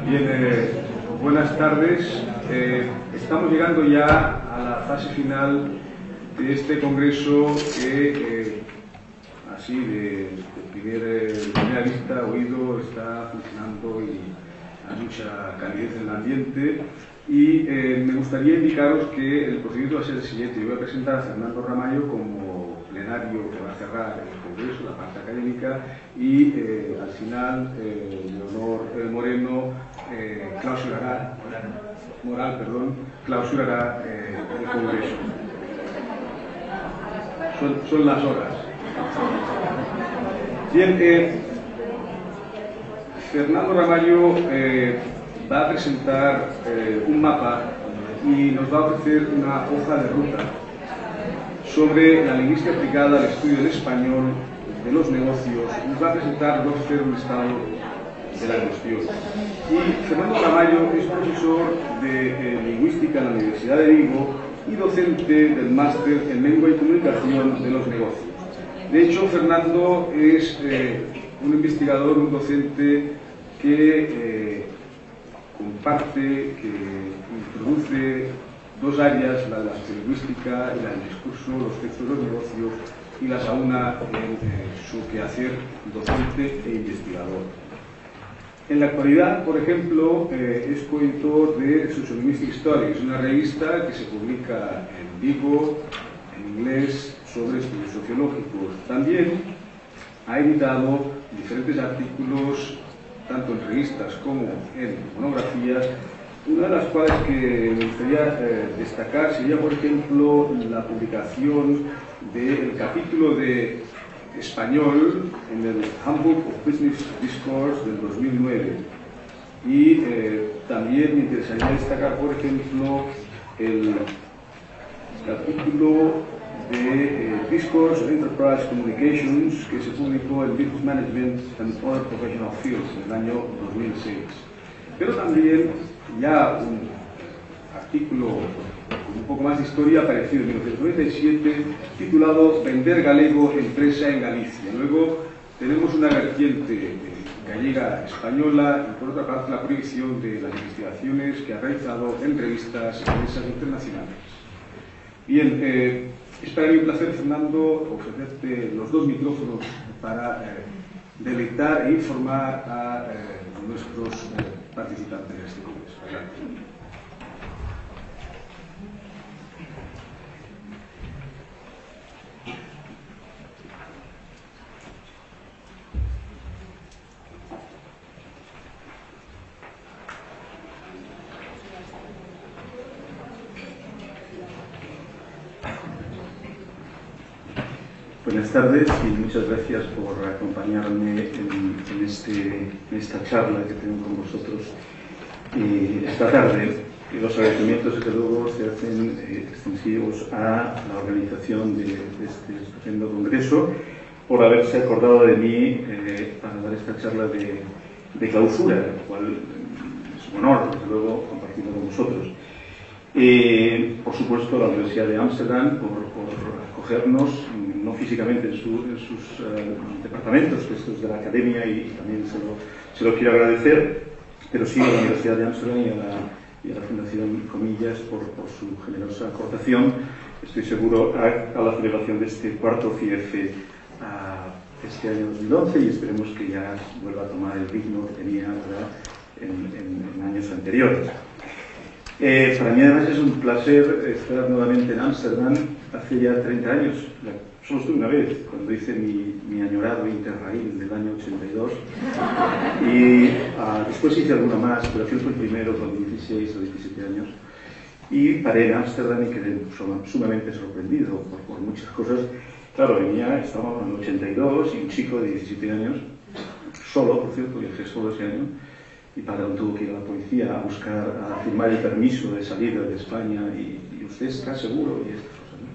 Bien, buenas tardes. Estamos llegando ya a la fase final de este congreso que, así de primera vista, oído, está funcionando y hay mucha calidez en el ambiente. Y me gustaría indicaros que el procedimiento va a ser el siguiente. Yo voy a presentar a Fernando Ramallo como plenario que va a cerrar el congreso, la parte académica, y al final Leonor Moreno clausurará el congreso. Son las horas. Bien, Fernando Ramallo va a presentar un mapa y nos va a ofrecer una hoja de ruta sobre la lingüística aplicada al estudio del español, de los negocios. Nos va a presentar, nos va a hacer un estado de la cuestión. Y Fernando Ramallo es profesor de lingüística en la Universidad de Vigo y docente del máster en lengua y comunicación de los negocios. De hecho, Fernando es un investigador, un docente que comparte, que introduce dos áreas, la de la sociolingüística y la del discurso, los textos de los negocios, y las aúna en su quehacer docente e investigador. En la actualidad, por ejemplo, es coeditor de Sociolinguistic Studies, una revista que se publica en Vigo, en inglés, sobre estudios sociológicos. También ha editado diferentes artículos, tanto en revistas como en monografías, una de las cuales que me gustaría destacar sería, por ejemplo, la publicación del capítulo de español en el Handbook of Business Discourse del 2009. Y también me interesaría destacar, por ejemplo, el capítulo de Discourse of Enterprise Communications que se publicó en Business Management and Other Professional Fields en el año 2006. Pero también ya un artículo con un poco más de historia apareció en 1997 titulado Vender galego, empresa en Galicia. Luego tenemos una vertiente gallega española y por otra parte la proyección de las investigaciones que ha realizado en revistas y mesas internacionales. Bien, es para mí un placer, Fernando, ofrecerte los dos micrófonos para deleitar e informar a nuestros participantes de este congreso. Adelante. Buenas tardes y muchas gracias por acompañarme en esta charla que tengo con vosotros esta tarde. Y los agradecimientos, desde luego, se hacen extensivos a la organización de este estupendo congreso por haberse acordado de mí para dar esta charla de clausura, lo cual es un honor, desde luego, compartirlo con vosotros. Por supuesto, a la Universidad de Ámsterdam por acogernos, no físicamente en sus departamentos, que esto es de la academia y también se lo quiero agradecer, pero sí a la Universidad de Ámsterdam y a la Fundación Comillas por su generosa aportación, estoy seguro, a la celebración de este cuarto CIEF este año 2011, y esperemos que ya vuelva a tomar el ritmo que tenía en años anteriores. Para mí además es un placer estar nuevamente en Ámsterdam. Hace ya 30 años, solo estuve una vez, cuando hice mi añorado Interrail del año 82, y después hice alguna más, pero aquel fue el primero con 16 o 17 años, y paré en Ámsterdam y quedé sumamente sorprendido por muchas cosas. Claro, estábamos en el 82 y un chico de 17 años, solo, por cierto, viajé solo ese año, y tuvo que ir a la policía a firmar el permiso de salida de España, y usted está seguro, y estas cosas, ¿no?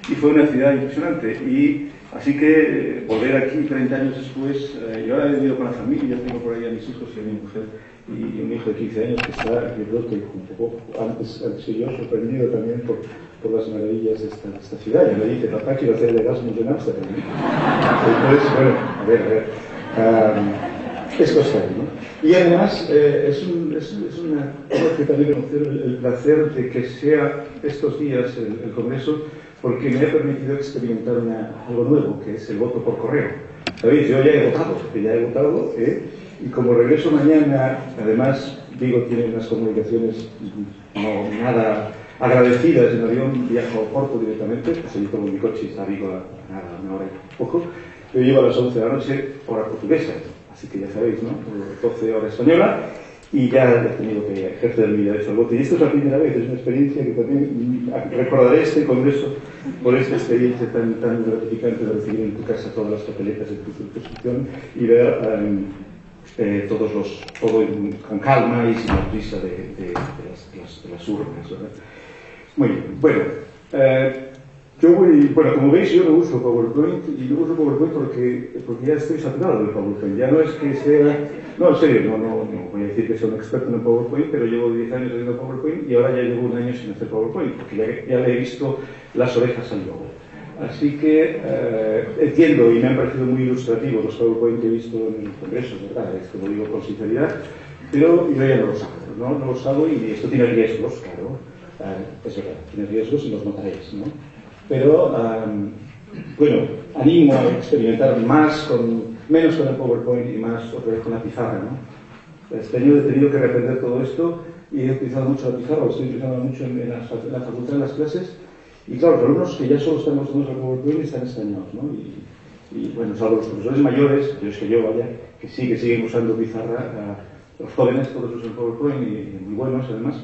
Y fue una ciudad impresionante, y así que volver aquí 30 años después, yo ahora he vivido con la familia, tengo por ahí a mis hijos y a mi mujer, y un hijo de 15 años que está aquí roto y un poco antes soy yo sorprendido también por las maravillas de esta ciudad. Y me dice, papá, quiero hacer el Erasmus en Ámsterdam. Entonces, bueno, a ver. es constante, ¿no? Y además tengo que también conocer el placer de que sea estos días el Congreso, porque me ha permitido experimentar algo nuevo, que es el voto por correo. ¿Sabéis? Yo ya he votado, y como regreso mañana, además, Vigo tiene unas comunicaciones no nada agradecidas en avión, viajo a Porto directamente, pues allí tomo mi coche a Vigo a nada, una hora y poco. Yo llego a las 11 de la noche, hora portuguesa, así que ya sabéis, ¿no? 12 horas española, y ya he tenido que ejercer mi derecho al voto. Y esto es la primera vez, es una experiencia que también recordaré este Congreso por esta experiencia tan gratificante de recibir en tu casa todas las papeletas de tu circunscripción y ver todo con calma y sin la prisa de las urnas, ¿verdad? Muy bien, bueno. Como veis, yo no uso PowerPoint, y no uso PowerPoint porque ya estoy saturado del PowerPoint. Ya no es que sea... No, en serio, no voy a decir que soy un experto en PowerPoint, pero llevo 10 años haciendo PowerPoint y ahora ya llevo un año sin hacer PowerPoint, porque ya le he visto las orejas al lobo. Así que entiendo, y me han parecido muy ilustrativos los PowerPoint que he visto en el Congreso, ¿verdad? Esto lo digo con sinceridad, pero yo ya no los hago, no los hago, y esto tiene riesgos, claro. Es verdad, tiene riesgos y los notaréis, ¿no? Pero, bueno, animo a experimentar menos con el PowerPoint y más otra vez con la pizarra, ¿no? Este año he tenido que reaprender todo esto y he utilizado mucho la pizarra, lo estoy utilizando mucho en la facultad, en las clases, y claro, los alumnos que ya solo están acostumbrados al PowerPoint están extrañados, ¿no? Y bueno, salvo los profesores mayores, que siguen usando pizarra, los jóvenes todos usan PowerPoint y muy buenos además.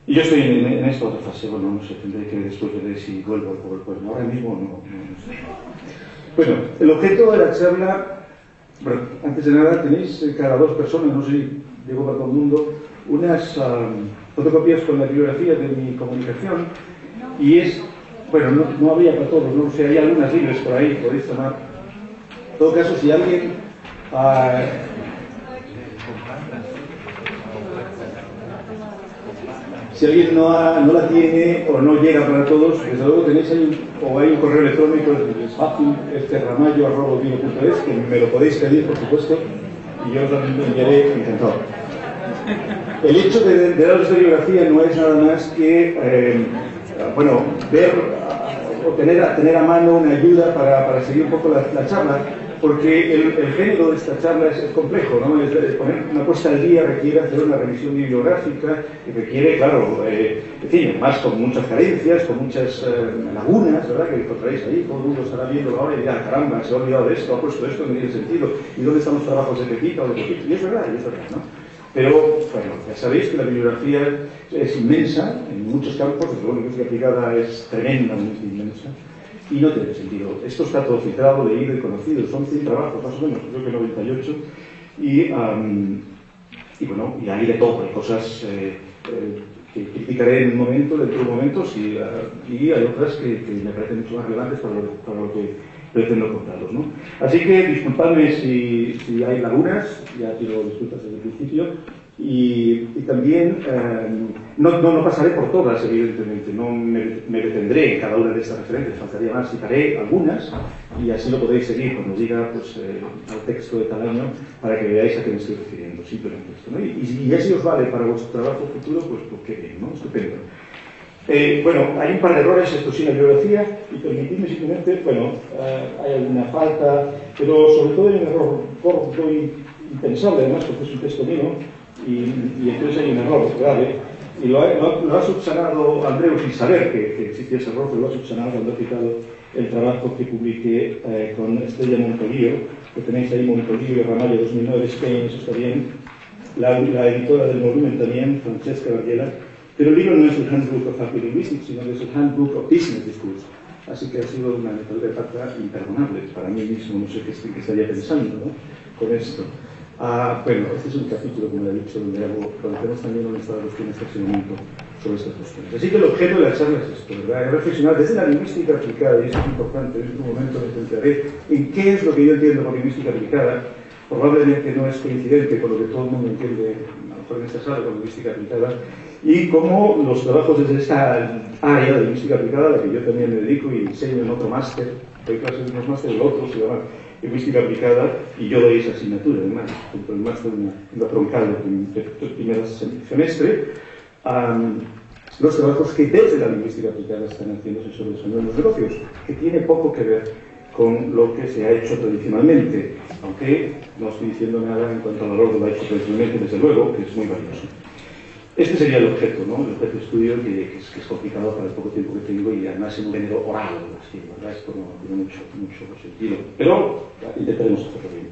Y yo estoy en esta otra fase, bueno, no sé, tendré que después ver si vuelvo al PowerPoint. Ahora mismo no sé. Bueno, el objeto de la charla, bueno, antes de nada tenéis cada 2 personas, no sé si digo para todo el mundo, unas fotocopias con la bibliografía de mi comunicación, y bueno, no había para todos, no sé, hay algunas libres por ahí, podéis tomar. En todo caso, si alguien... Si alguien no la tiene o no llega para todos, desde luego tenéis ahí hay un correo electrónico, es fácil, ramallo@vino.es, que me lo podéis pedir, por supuesto, y yo os lo enviaré encantado. El hecho de daros esta bibliografía no es nada más que, ver o tener a mano una ayuda para seguir un poco la charla, porque el género de esta charla es complejo, ¿no? Poner una puesta al día requiere hacer una revisión bibliográfica, y requiere, claro, además con muchas carencias, con muchas lagunas, ¿verdad?, que encontraréis ahí. Todo el mundo estará viendo ahora y dirá, caramba, se ha olvidado de esto, ha puesto esto, no tiene sentido, ¿y dónde están los trabajos de Pepita o de Pepito? Y es verdad, ¿no? Pero, bueno, ya sabéis que la bibliografía es inmensa, en muchos campos, desde luego la música aplicada es tremendamente inmensa, y no tiene sentido. Esto está todo filtrado, leído y conocido. Son 100 trabajos, más o menos, creo que 98. Y bueno, y hay de todo. Hay cosas que criticaré en un momento, dentro de momentos, y hay otras que me parecen mucho más relevantes para lo que pretendo contaros, ¿no? Así que disculpadme si hay lagunas, ya pido disculpas desde el principio. Y también no pasaré por todas, evidentemente, no me detendré en cada una de estas referencias, faltaría más, citaré algunas y así lo podéis seguir cuando diga al texto de tal año, para que veáis a qué me estoy refiriendo, simplemente esto, ¿no? Y si os vale para vuestro trabajo futuro, pues qué bien, ¿no? Estupendo. Hay un par de errores, esto sí, en la bibliografía, y permitidme simplemente, hay alguna falta, pero sobre todo hay un error gordo y impensable, además, porque es un texto mío. Y entonces hay un error grave, y lo ha subsanado Andreu sin saber que existía ese error, pero lo ha subsanado cuando ha citado el trabajo que publiqué con Estrella Montolío, que tenéis ahí, Montolío, Ramallo 2009, Spain, eso está bien, la editora del volumen también, Francesca Varela, pero el libro no es el Handbook of Happy Linguistics, sino que es el Handbook of Business Discourse, así que ha sido una metodología de falta imperdonable para mí mismo, no sé qué estaría pensando, ¿no?, con esto. Este es un capítulo, como le he dicho, donde hacemos también un estado de cuestión de estacionamiento sobre estas cuestiones. Así que el objeto de la charla es esto, ¿verdad? Es reflexionar desde la lingüística aplicada, y eso es importante. En este momento me centraré en qué es lo que yo entiendo por lingüística aplicada. Probablemente no es coincidente con lo que todo el mundo entiende, a lo mejor en esta sala, con lingüística aplicada, y cómo los trabajos desde esta área de lingüística aplicada, a la que yo también me dedico y enseño en otro máster, doy clases en unos másteres, el otro se llama lingüística aplicada, y yo doy esa asignatura, además, junto al máster una troncal del primer semestre, los trabajos que desde la lingüística aplicada están haciéndose sobre el español en los negocios, que tiene poco que ver con lo que se ha hecho tradicionalmente, aunque no estoy diciendo nada en cuanto al valor de lo hecho tradicionalmente, desde luego, que es muy valioso. Este sería el objeto, ¿no? El objeto de estudio, que es complicado para el poco tiempo que tengo y además en un género oral, así, ¿verdad? Esto no tiene mucho sentido, pero intentaremos hacerlo bien.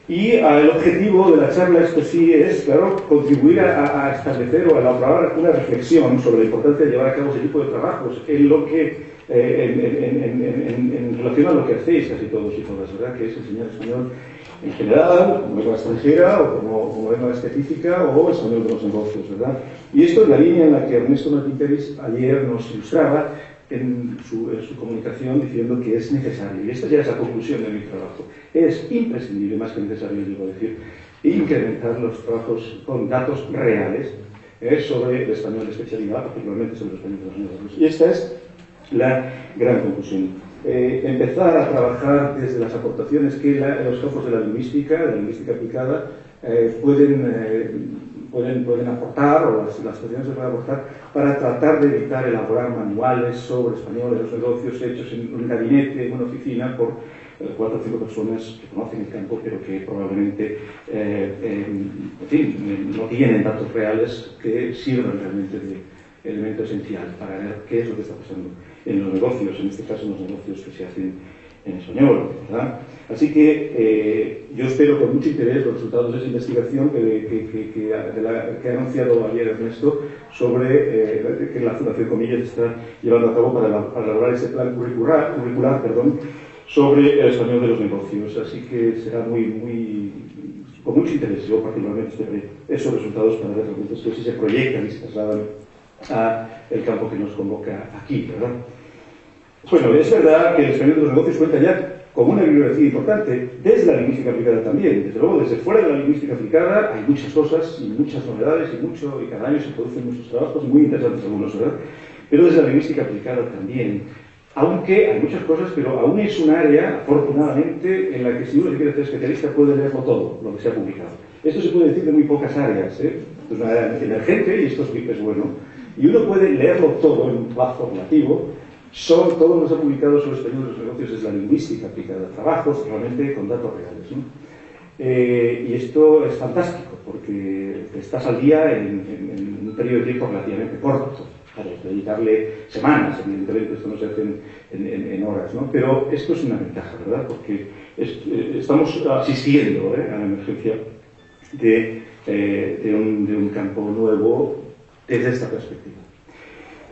Y el objetivo de la charla, esto sí, es, claro, contribuir a establecer o a elaborar una reflexión sobre la importancia de llevar a cabo ese tipo de trabajos en lo que, en relación a lo que hacéis casi todos y todas, ¿verdad? Que es enseñar español en general, como lengua extranjera o como lengua específica o español de los negocios, ¿verdad? Y esto es la línea en la que Ernesto Martín Pérez ayer nos ilustraba en su comunicación diciendo que es necesario, y esta ya es la conclusión de mi trabajo, es imprescindible, más que necesario, digo decir, incrementar los trabajos con datos reales sobre el español de especialidad, particularmente sobre el español de los negocios. Y esta es la gran conclusión. Empezar a trabajar desde las aportaciones que los campos de la lingüística aplicada, pueden aportar, o las situaciones se pueden aportar, para tratar de evitar elaborar manuales sobre español en los negocios hechos en un gabinete, en una oficina, por 4 o 5 personas que conocen el campo, pero que probablemente no tienen datos reales que sirvan realmente de elemento esencial para ver qué es lo que está pasando en los negocios, en este caso en los negocios que se hacen en español, ¿verdad? Así que yo espero con mucho interés los resultados de esa investigación que ha anunciado ayer Ernesto sobre que la Fundación Comillas está llevando a cabo para elaborar ese plan curricular, sobre el español de los negocios. Así que será con mucho interés. Yo particularmente esperaré esos resultados para ver realmente si se proyectan y se trasladan al campo que nos convoca aquí, ¿verdad? Bueno, es verdad que el español de los negocios cuenta ya con una bibliografía importante desde la lingüística aplicada también. Desde luego, desde fuera de la lingüística aplicada hay muchas cosas y muchas novedades y cada año se producen muchos trabajos muy interesantes algunos, ¿verdad? Pero desde la lingüística aplicada también. Aunque hay muchas cosas, pero aún es un área, afortunadamente, en la que si uno se quiere hacer especialista puede leerlo todo, lo que se ha publicado. Esto se puede decir de muy pocas áreas, ¿eh? Es una área emergente y esto es bueno. Y uno puede leerlo todo en un plazo relativo. Todo lo que se ha publicado sobre el español de los negocios es la lingüística aplicada, trabajos realmente con datos reales, ¿no? Y esto es fantástico, porque estás al día en un periodo de tiempo relativamente corto. Para dedicarle semanas, evidentemente, esto no se hace en horas, ¿no? Pero esto es una ventaja, ¿verdad? Porque estamos asistiendo a la emergencia de un campo nuevo desde esta perspectiva.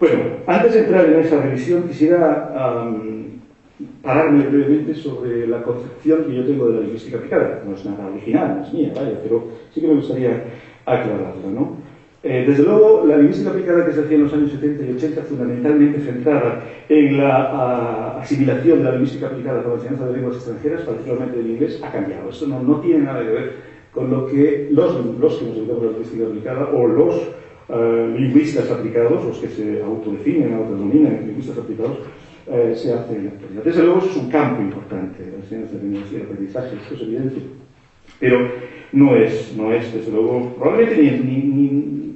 Bueno, antes de entrar en esa revisión, quisiera pararme brevemente sobre la concepción que yo tengo de la lingüística aplicada. No es nada original, no es mía, vaya, pero sí que me gustaría aclararla, ¿no? Desde luego, la lingüística aplicada que se hacía en los años 70 y 80, fundamentalmente centrada en la asimilación de la lingüística aplicada con la enseñanza de lenguas extranjeras, particularmente del inglés, ha cambiado. Esto no tiene nada que ver con lo que los que nos dedicamos a la lingüística aplicada o los lingüistas aplicados, los que se autodenominan lingüistas aplicados, se hacen en la actualidad. Desde luego, eso es un campo importante, la enseñanza de lenguas y el aprendizaje, esto es evidente. Pero no es desde luego, probablemente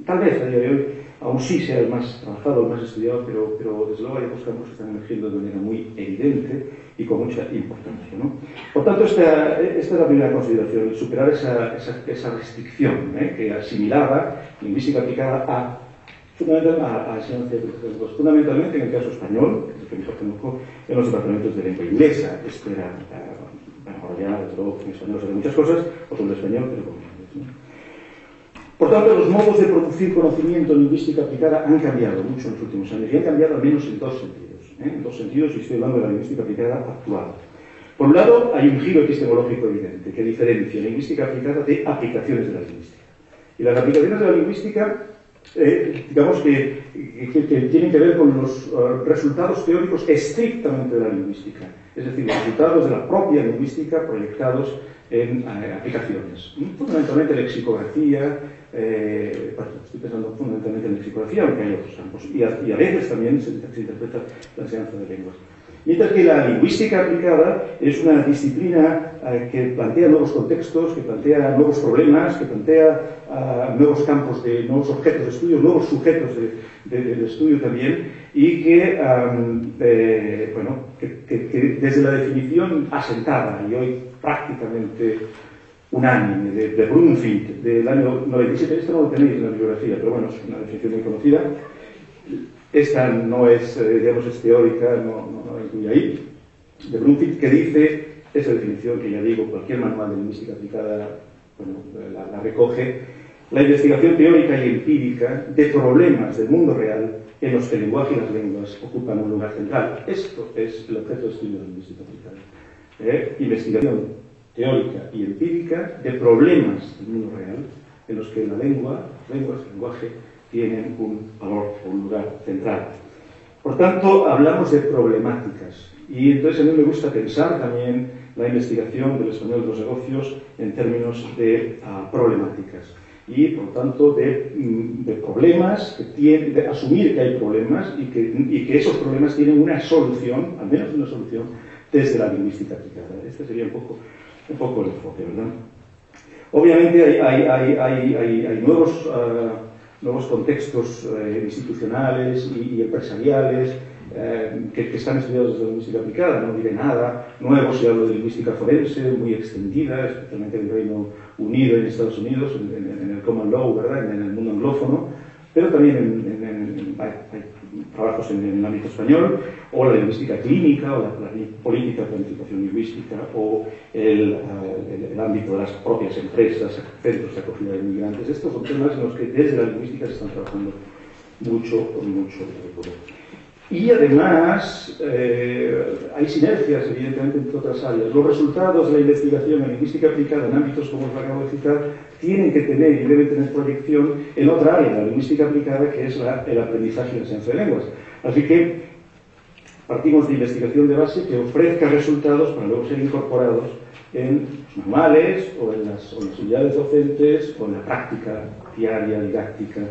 tal vez a día de hoy aún sí sea el más trabajado, el más estudiado, pero desde luego hay otros campos que están emergiendo de manera muy evidente y con mucha importancia, ¿no? Por tanto, esta es la primera consideración, superar esa restricción que asimilaba lingüística aplicada fundamentalmente en el caso español, que mejor conozco, en los departamentos de lengua inglesa. Esto era, ahora ya, desde luego, en español se hacen muchas cosas, o sobre español, pero con inglés, ¿no? Por tanto, los modos de producir conocimiento en lingüística aplicada han cambiado mucho en los últimos años, y han cambiado al menos en 2 sentidos. En 2 sentidos, y estoy hablando de la lingüística aplicada actual. Por un lado, hay un giro epistemológico evidente que diferencia la lingüística aplicada de aplicaciones de la lingüística. Y las aplicaciones de la lingüística, digamos que tienen que ver con los resultados teóricos estrictamente de la lingüística. Es decir, los resultados de la propia lingüística proyectados en aplicaciones. Fundamentalmente lexicografía, estoy pensando fundamentalmente en lexicografía, aunque hay otros campos. Y a veces también se interpreta la enseñanza de lenguas. Mientras que la lingüística aplicada es una disciplina que plantea nuevos contextos, que plantea nuevos problemas, que plantea nuevos campos, nuevos objetos de estudio, nuevos sujetos de estudio también, y que, que desde la definición asentada y hoy prácticamente unánime de Brunfield del año 97, esto no lo tenéis en la bibliografía, pero bueno, es una definición muy conocida. Esta no es, digamos, es teórica, no incluye ahí, de Brunfield, que dice, esa definición que ya digo, cualquier manual de lingüística aplicada la recoge, la investigación teórica y empírica de problemas del mundo real en los que el lenguaje y las lenguas ocupan un lugar central. Esto es el objeto de estudio de la lingüística aplicada. Investigación teórica y empírica de problemas del mundo real en los que la lengua, las lenguas, el lenguaje, tienen un valor o un lugar central. Por tanto, hablamos de problemáticas. Y entonces a mí me gusta pensar también la investigación del español de los negocios en términos de problemáticas. Y, por tanto, de problemas, de asumir que hay problemas y que esos problemas tienen una solución, al menos una solución, desde la lingüística aplicada. Este sería un poco el enfoque, ¿verdad? Obviamente hay nuevos contextos institucionales y empresariales que están estudiados desde la lingüística aplicada, no diré nada nuevo si hablo de lingüística forense, muy extendida, especialmente en el Reino Unido y en Estados Unidos, en el common law, ¿verdad?, en el mundo anglófono, pero también hay trabajos en el ámbito español, o la lingüística clínica, o la política de planificación lingüística, o el ámbito de las propias empresas, centros de acogida de inmigrantes. Estos son temas en los que desde la lingüística se están trabajando mucho. Y además hay sinergias, evidentemente, entre otras áreas. Los resultados de la investigación en lingüística aplicada en ámbitos como los que acabo de citar tienen que tener y deben tener proyección en otra área de la lingüística aplicada, que es el aprendizaje y la enseñanza de lenguas. Así que partimos de investigación de base que ofrezca resultados para luego ser incorporados en los manuales o en las unidades docentes o en la práctica diaria, didáctica,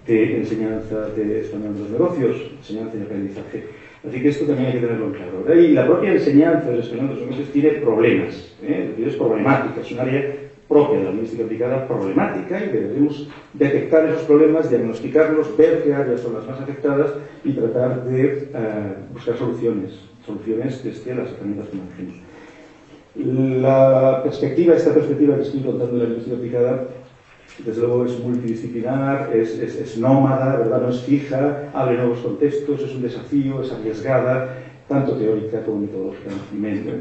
de enseñanza de español de los negocios, enseñanza y aprendizaje. Así que esto también hay que tenerlo en claro, ¿verdad? Y la propia enseñanza del español de los negocios tiene problemas, es problemática, es un área propia de la lingüística aplicada, problemática, y debemos detectar esos problemas, diagnosticarlos, ver qué áreas son las más afectadas y tratar de buscar soluciones desde las herramientas que manejemos. Esta perspectiva que estoy contando de la lingüística aplicada, desde luego es multidisciplinar, es nómada, ¿verdad?, no es fija, abre nuevos contextos, es un desafío, es arriesgada, tanto teórica como metodológicamente,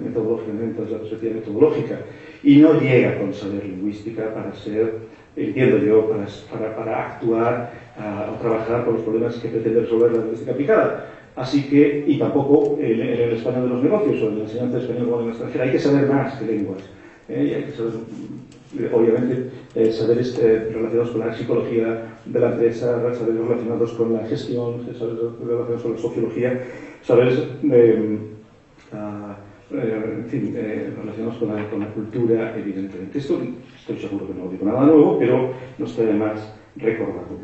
desde la perspectiva metodológica, y no llega con saber lingüística para ser, entiendo yo, para actuar o trabajar con los problemas que pretende resolver la lingüística aplicada. Así que, y tampoco en el español de los negocios o en la enseñanza de español como lengua extranjera, hay que saber más que lenguas. Y hay que saber, obviamente, saberes relacionados con la psicología de la empresa, saberes relacionados con la gestión, saberes relacionados con la sociología, saberes relacionados con la cultura, evidentemente. Esto estoy seguro que no digo nada nuevo, pero no está de más recordarlo.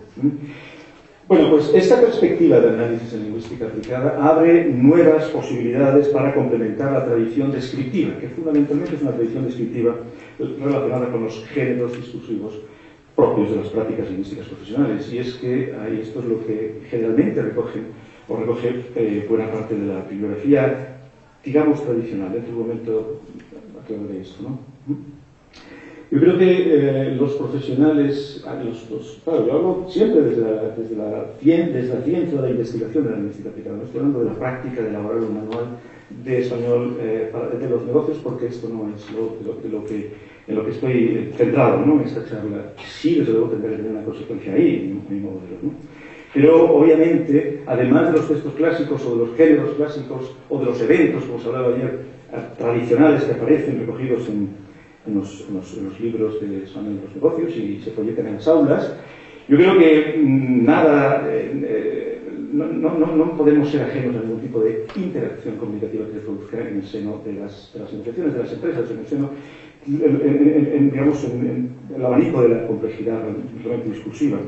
Bueno, pues esta perspectiva de análisis en lingüística aplicada abre nuevas posibilidades para complementar la tradición descriptiva, que fundamentalmente es una tradición descriptiva relacionada con los géneros discursivos propios de las prácticas lingüísticas profesionales. Y es que esto es lo que generalmente recoge buena parte de la bibliografía, digamos, tradicional. Dentro de un momento aclararé esto, ¿no? Yo creo que los profesionales, claro, yo hablo siempre desde la ciencia de la investigación de la lingüística aplicada, no estoy hablando de la práctica de elaborar un manual de español de los negocios, porque esto no es en lo que estoy centrado, ¿no?, en esta charla. Sí, desde luego tendrá que tener una consecuencia ahí, en mi modelo, ¿no? Pero, obviamente, además de los textos clásicos o de los géneros clásicos o de los eventos, como se hablaba ayer, tradicionales que aparecen recogidos en los libros de español de los negocios y se proyectan en las aulas, yo creo que no podemos ser ajenos a ningún tipo de interacción comunicativa que se produzca en el seno de las negociaciones de las empresas, en el seno, digamos, en el abanico de la complejidad realmente discursiva.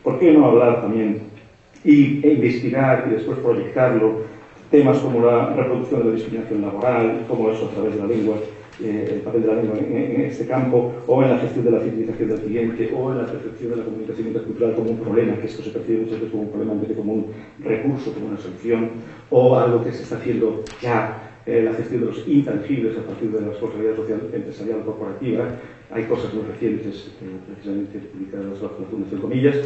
¿Por qué no hablar también e investigar y después proyectarlo temas como la reproducción de la discriminación laboral, cómo eso a través de la lengua, el papel de la lengua en este campo, o en la gestión de la civilización del cliente, o en la percepción de la comunicación intercultural como un problema, que esto se percibe muchas veces como un problema en vez de como un recurso, como una solución, o algo que se está haciendo ya, la gestión de los intangibles a partir de la responsabilidad social empresarial corporativa. Hay cosas muy recientes, precisamente publicadas bajo la Fundación Comillas,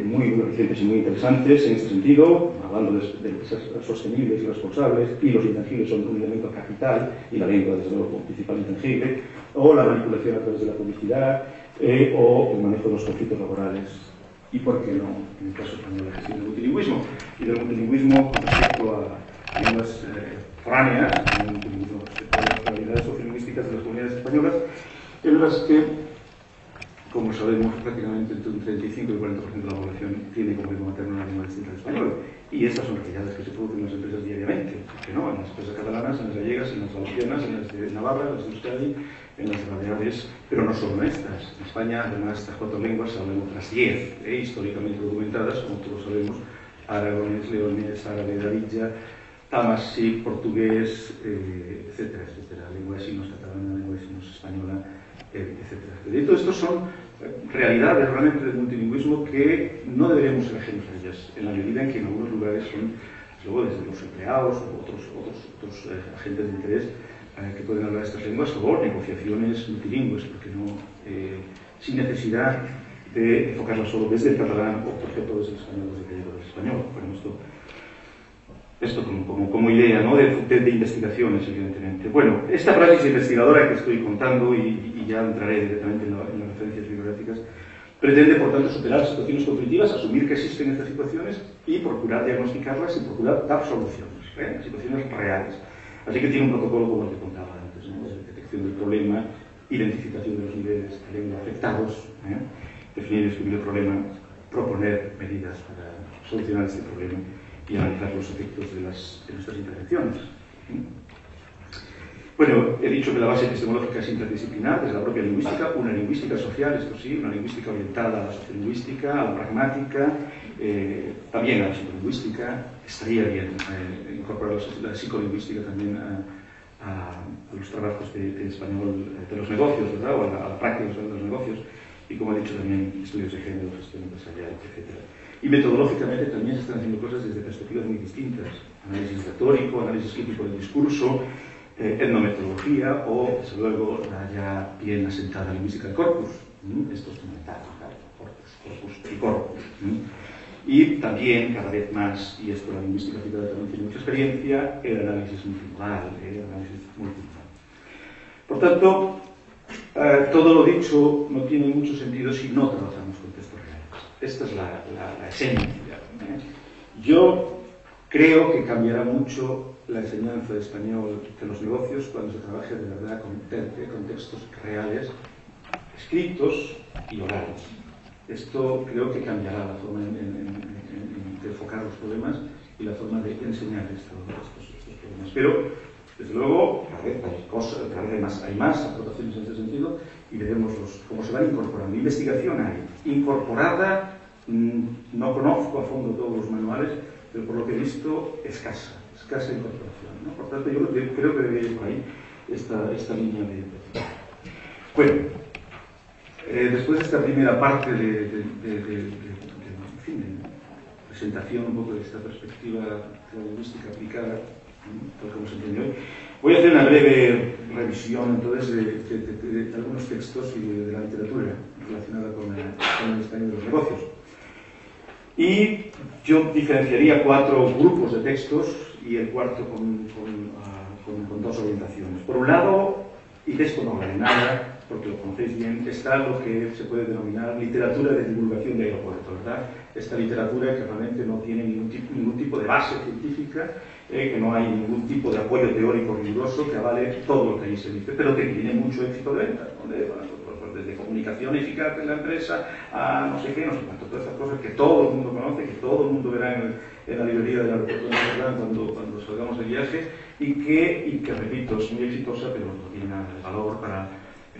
muy recientes y muy interesantes en este sentido, hablando de empresas sostenibles y responsables, y los intangibles son un elemento capital, y la lengua, desde luego, como principal intangible, o la manipulación a través de la publicidad, o el manejo de los conflictos laborales, y, por qué no, en el caso español, la gestión del multilingüismo, y del multilingüismo con respecto a lenguas foráneas, el multilingüismo respecto a las realidades sociolingüísticas de las comunidades españolas, en las que, como sabemos, prácticamente entre un 35 y un 40% de la población tiene como lengua materna una lengua distinta al español. Y estas son realidades que se producen en las empresas diariamente. Que no, en las empresas catalanas, en las gallegas, en las valencianas, en las de Navarra, en las de Euskadi, en las de Baleares, pero no solo estas. En España, además de estas 4 lenguas, se hablan otras 10, históricamente documentadas, como todos sabemos: aragonés, leonés, árabe, davilla, tamasí, portugués, etcétera, etcétera. Lengua de signos catalana, lengua de signos española, etcétera. Y todo esto son realidades realmente del multilingüismo que no deberemos ser ajenos a ellas, en la medida en que en algunos lugares son, luego, desde los empleados o otros agentes de interés que pueden hablar estas lenguas, o negociaciones multilingües, porque no, sin necesidad de enfocarlas solo desde el catalán o, por ejemplo, desde el español, desde el gallego, desde el español. Bueno, esto como idea, ¿no?, de investigaciones, evidentemente. Bueno, esta práctica investigadora que estoy contando, y ya entraré directamente en las referencias bibliográficas, pretende, por tanto, superar situaciones conflictivas, asumir que existen estas situaciones y procurar diagnosticarlas y procurar dar soluciones, situaciones reales. Así que tiene un protocolo como el que contaba antes, ¿no?, de detección del problema, identificación de los niveles de lengua afectados, definir y describir el problema, proponer medidas para solucionar este problema y analizar los efectos de nuestras intervenciones. Bueno, he dicho que la base epistemológica es interdisciplinar, desde la propia lingüística, una lingüística social, esto sí, una lingüística orientada a la sociolingüística, a la pragmática, también a la psicolingüística. Estaría bien incorporar la psicolingüística también a los trabajos de español de los negocios, ¿verdad?, o a la práctica de los negocios, y, como he dicho, también estudios de género, gestión empresarial, etc. Y metodológicamente también se están haciendo cosas desde perspectivas muy distintas: análisis retórico, análisis crítico del discurso, etnometodología, o, desde luego, la ya bien asentada lingüística del corpus. Esto es fundamental, claro, corpus y corpus. Y también, cada vez más, y esto la lingüística aplicada también tiene mucha experiencia, el análisis multimodal, Por tanto, todo lo dicho no tiene mucho sentido si no trabajamos con textos reales. Esta es la esencia. Yo creo que cambiará mucho la enseñanza de español de los negocios cuando se trabaje de verdad con textos reales, escritos y orales. Esto creo que cambiará la forma de enfocar los problemas y la forma de enseñar estos problemas. Pero, desde luego, cada vez hay más aportaciones en ese sentido, y veremos cómo se van incorporando. Investigación hay. Incorporada, no conozco a fondo todos los manuales, pero por lo que he visto, escasa incorporación, ¿no? Por tanto, yo creo que debería ir por ahí esta línea de... Bueno, después de esta primera parte de presentación un poco de esta perspectiva de la lingüística aplicada, tal como se entiende hoy, voy a hacer una breve revisión entonces de algunos textos y de la literatura relacionada con el español de los negocios. Y yo diferenciaría 4 grupos de textos, y el cuarto con 2 orientaciones. Por un lado, y de esto no hablaré nada, porque lo conocéis bien, está lo que se puede denominar literatura de divulgación de aeropuerto, ¿verdad? Esta literatura que realmente no tiene ningún tipo de base científica, que no hay ningún tipo de apoyo teórico riguroso que avale todo lo que ahí se dice, pero que tiene mucho éxito de venta, ¿no? Desde comunicación eficaz en la empresa a no sé qué, no sé cuánto, todas estas cosas que todo el mundo conoce, que todo el mundo verá en la librería del aeropuerto de Amsterdam cuando salgamos de viaje, y que, repito, es muy exitosa, pero no tiene nada de valor para...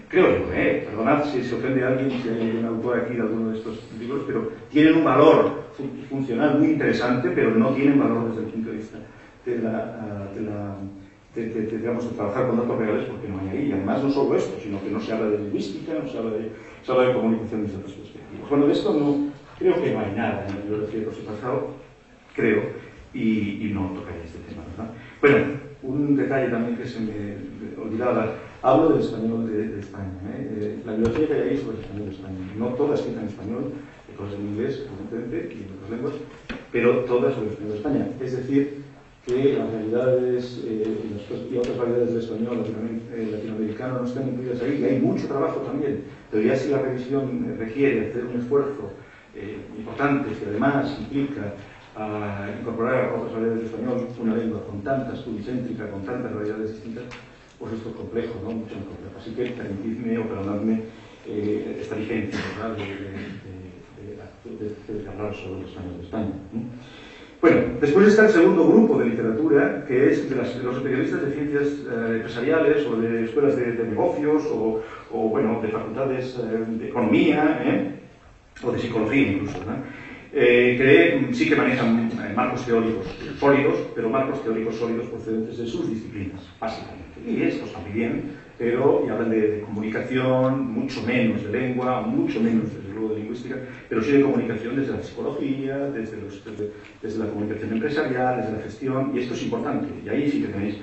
Creo yo, perdonad si se ofende a alguien, si hay un autor aquí de alguno de estos libros, pero tienen un valor funcional muy interesante, pero no tienen valor desde el punto de vista digamos, de trabajar con datos reales porque no hay ahí. Y además no solo esto, sino que no se habla de lingüística, se habla de comunicación desde otras perspectivas. Bueno, de esto no, creo que no hay nada en el libro de Fierros y pasado, creo, y no tocaré este tema, ¿verdad? Bueno, un detalle también que se me olvidaba, hablo del español de España, la bibliografía que hay ahí sobre el español de España, no toda escrita en español, hay cosas en inglés, evidentemente, y en otras lenguas, pero todas sobre el español de España, es decir, que las realidades y otras variedades del español latinoamericano no están incluidas ahí, y hay mucho trabajo también, pero ya si la revisión requiere hacer un esfuerzo importante que además implica incorporar otras variedades del español, una lengua con tantas pluricéntrica, con tantas variedades distintas, pues esto es complejo, ¿no? Mucho más complejo. Así que permitidme o perdonadme esta licencia, ¿verdad?, de hablar sobre el español de España, ¿no? Bueno, después está el segundo grupo de literatura, que es de los especialistas de ciencias empresariales o de escuelas de negocios o bueno, de facultades de economía, o de psicología incluso, ¿no? Que sí que manejan marcos teóricos sólidos, pero marcos teóricos sólidos procedentes de sus disciplinas, básicamente. Y estos también, pero y hablan de comunicación, mucho menos de lengua, mucho menos desde luego de lingüística, pero sí de comunicación desde la psicología, desde la comunicación empresarial, desde la gestión, y esto es importante. Y ahí sí que tenéis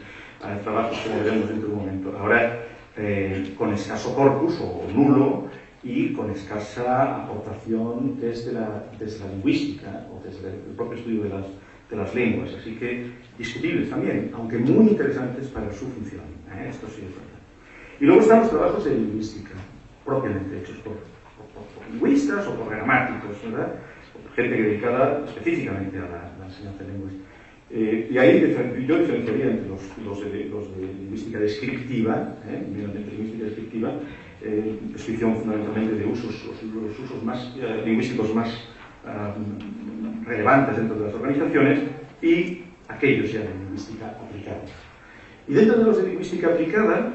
trabajos como veremos dentro de un momento. Ahora, con escaso corpus o nulo, y con escasa aportación desde la lingüística o desde el propio estudio de las lenguas, así que discutibles también, aunque muy interesantes para su función, esto sí es verdad. Y luego están los trabajos de lingüística, propiamente hechos por lingüistas o por gramáticos, ¿verdad? Gente dedicada específicamente a la enseñanza de lenguas. Y ahí yo diferenciaría entre los de lingüística descriptiva, meramente lingüística descriptiva, descripción fundamentalmente de los usos más lingüísticos más relevantes dentro de las organizaciones, y aquellos ya de lingüística aplicada. Y dentro de los de lingüística aplicada,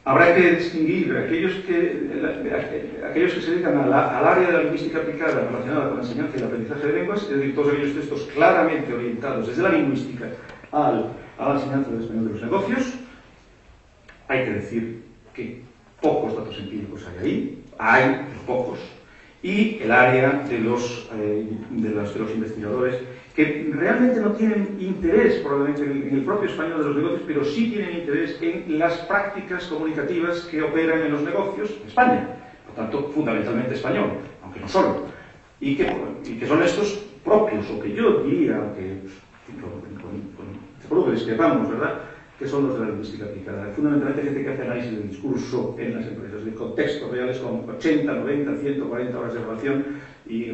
habrá que distinguir aquellos que se dedican al área de la lingüística aplicada relacionada con la enseñanza y el aprendizaje de lenguas, es decir, todos aquellos textos claramente orientados desde la lingüística a la enseñanza del español de los negocios. Hay que decir que pocos datos empíricos hay ahí, pero pocos, y el área de los investigadores que realmente no tienen interés probablemente en el propio español de los negocios, pero sí tienen interés en las prácticas comunicativas que operan en los negocios en España, por tanto fundamentalmente español, aunque no solo, y que son estos propios, o que yo diría, aunque seguro que discrepamos, ¿verdad?, que son los de la lingüística aplicada. Fundamentalmente gente que hace análisis del discurso en las empresas, de contextos reales con 80, 90, 140 horas de grabación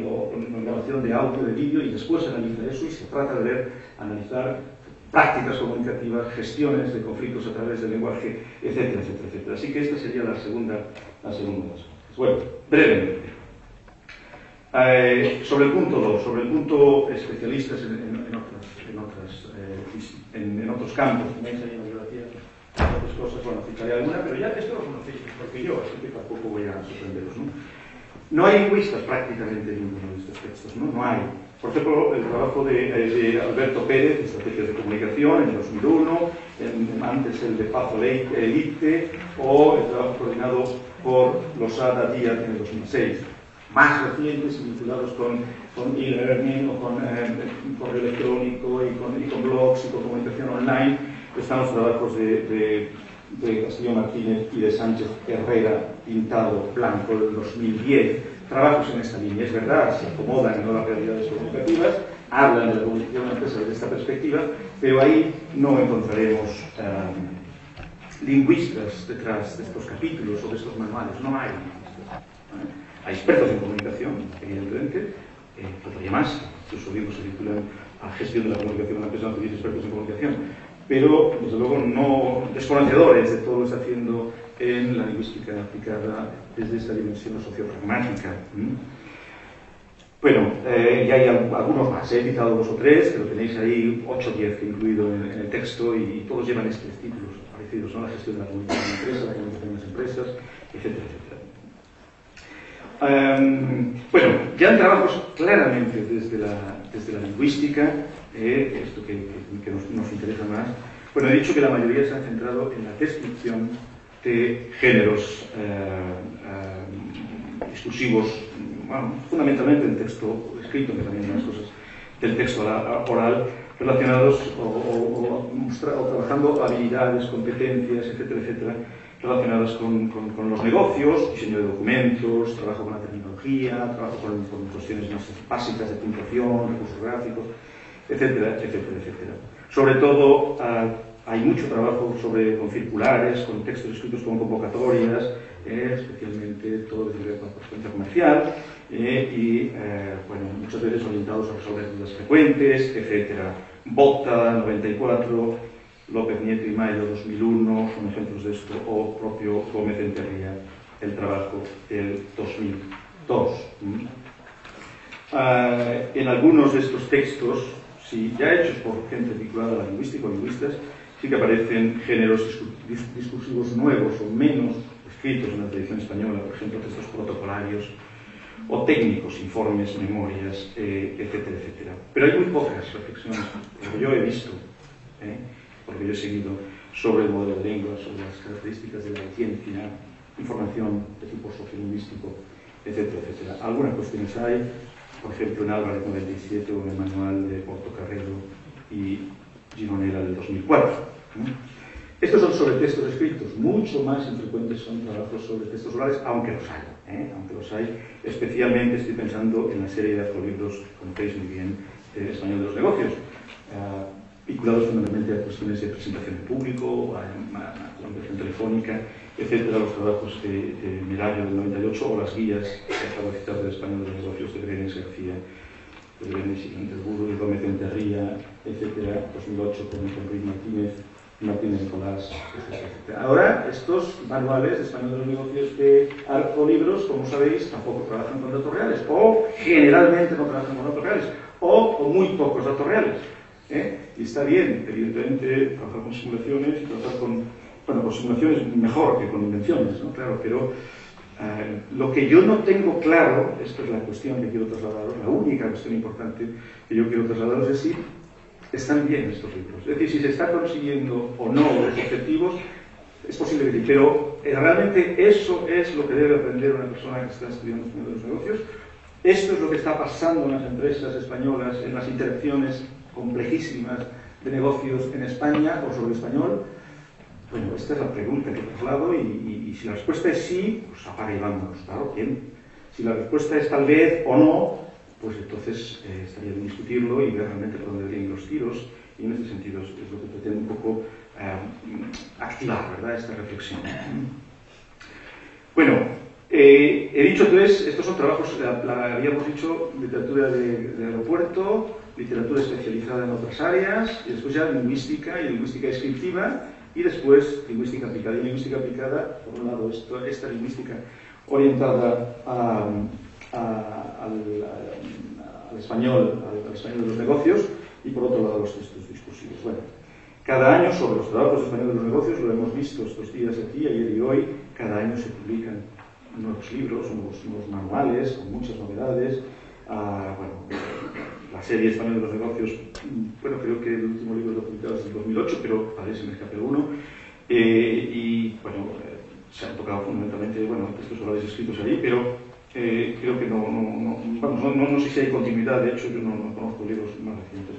o con grabación de audio, de vídeo, y después analiza eso y se trata de analizar prácticas comunicativas, gestiones de conflictos a través del lenguaje, etcétera, etcétera, etcétera. Así que esta sería la segunda de las cosas. Bueno, brevemente. Sobre el punto 2, sobre el punto especialistas en otros campos, tenéis ahí en la bibliografía otras cosas, bueno, citaré alguna, pero ya esto lo conocéis mejor que yo, así que tampoco voy a sorprenderos, ¿no? No hay lingüistas prácticamente en ninguno de estos textos, ¿no? No hay. Por ejemplo, el trabajo de Alberto Pérez, Estrategias de Comunicación, en el 2001, antes el de Pazo Leite, o el trabajo coordinado por Losada Díaz en el 2006. Más recientes, vinculados con e-learning o con correo electrónico y con blogs y con comunicación online, están los trabajos de Castillo Martínez y de Sánchez Herrera, Pintado Blanco, del 2010. Trabajos en esta línea, es verdad, se acomodan en nuevas realidades comunicativas, hablan de la comunicación empresa desde esta perspectiva, pero ahí no encontraremos lingüistas detrás de estos capítulos o de estos manuales, no hay lingüistas. Hay expertos en comunicación, evidentemente, todavía más, sus libros se titulan a gestión de la comunicación de la empresa, no tenéis expertos en comunicación, pero desde luego no desconocedores de todo lo que está haciendo en la lingüística aplicada desde esta dimensión sociopragmática. Bueno, y hay algunos más, he citado 2 o 3, que lo tenéis ahí, 8 o 10 que he incluido en el texto, y todos llevan estos títulos parecidos, ¿no? La gestión de la comunicación de la empresa, la comunicación de las empresas, etcétera, etcétera. Bueno, ya en trabajos claramente desde la lingüística, esto que nos interesa más. Bueno, he dicho que la mayoría se han centrado en la descripción de géneros discursivos, bueno, fundamentalmente en texto escrito, que también las cosas del texto oral, relacionados o trabajando habilidades, competencias, etcétera, etcétera, relacionadas con los negocios, diseño de documentos, trabajo con la terminología, trabajo con cuestiones más básicas de puntuación, recursos gráficos, etcétera, etcétera, etcétera. Sobre todo, hay mucho trabajo con circulares, con textos escritos con convocatorias, especialmente todo lo que tiene que ver con la correspondencia comercial, bueno, muchas veces orientados a resolver dudas frecuentes, etcétera. Bota, 94, López Nieto y Mayo, 2001, son ejemplos de esto, o propio Gómez Enterría, el trabajo del 2002. En algunos de estos textos, ya hechos por gente vinculada a la lingüística o lingüistas, sí que aparecen géneros discursivos nuevos o menos escritos en la tradición española, por ejemplo, textos protocolarios o técnicos, informes, memorias, etcétera, etcétera. Pero hay muy pocas reflexiones, por lo que yo he visto, por lo que yo he seguido, sobre el modelo de lengua, sobre las características de la ciencia, información de tipo sociolingüístico, etcétera, etcétera. Algunas cuestiones hay, por ejemplo, en Álvarez 97 o en el manual de Portocarrero y Gironella del 2004. Estos son sobre textos escritos, mucho más infrecuentes son trabajos sobre textos orales, aunque los hay, especialmente estoy pensando en la serie de afrolibros que conocéis muy bien, del Español de los Negocios, vinculados fundamentalmente a cuestiones de presentación en público, a comunicación telefónica, etcétera, los trabajos de Mirallo del 98 o las guías que acabo de citar del Español de los Negocios de Brenes García, de Brenes y Canterbury, de Gómez Enterría, etcétera, 2008 con Enrique Martínez Nicolás, etcétera. Ahora, estos manuales de Español de los Negocios de arcolibros, como sabéis, tampoco trabajan con datos reales, o generalmente no trabajan con datos reales, o con muy pocos datos reales. Y está bien, evidentemente, trabajar con simulaciones y trabajar con simulaciones mejor que con invenciones, ¿no? Claro, pero lo que yo no tengo claro, esta es la cuestión que quiero trasladaros, la única cuestión importante que yo quiero trasladaros es si están bien estos libros. Es decir, si se está consiguiendo o no los objetivos, es posible que sí, pero realmente eso es lo que debe aprender una persona que está estudiando los negocios. Esto es lo que está pasando en las empresas españolas, en las interacciones complejísimas de negocios en España o sobre español. Bueno, esta es la pregunta que traslado y si la respuesta es sí, pues apaga y vámonos, claro, bien. Si la respuesta es tal vez o no, pues entonces estaría bien discutirlo y ver realmente por dónde vienen los tiros, y en este sentido es lo que pretende un poco activar, ¿verdad?, esta reflexión. Bueno, he dicho entonces, estos son trabajos, habíamos dicho, literatura de aeropuerto, literatura especializada en otras áreas, y después ya lingüística y lingüística descriptiva, y después lingüística aplicada. Y lingüística aplicada, por un lado, esta lingüística orientada al español de los negocios, y por otro lado los textos discursivos. Bueno, cada año sobre los trabajos de español de los negocios, lo hemos visto estos días aquí, ayer y hoy, cada año se publican nuevos libros, nuevos manuales, con muchas novedades. Bueno, la serie Español de los Negocios, bueno, creo que el último libro lo publicado es en 2008, pero a ver si me escape uno. Y bueno, se han tocado fundamentalmente, bueno, textos orales escritos ahí, pero creo que no sé si hay continuidad, de hecho yo no conozco libros más recientes.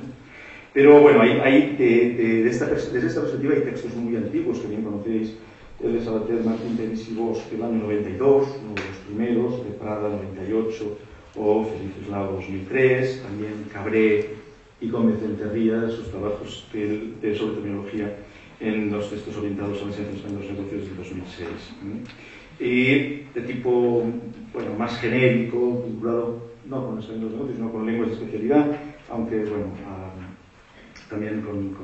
Pero bueno, desde esta perspectiva hay textos muy antiguos que bien conocéis, el de Sabater, Martín Peris y Bosch del año 92, uno de los primeros, de Prada 98, o Feliceslao 2003, también Cabré y Gómez Enterría, sus trabajos sobre terminología en los textos orientados a la ciencia de los negocios del 2006. Y de tipo, bueno, más genérico, vinculado no con los negocios, sino con lenguas de especialidad, aunque, bueno, también con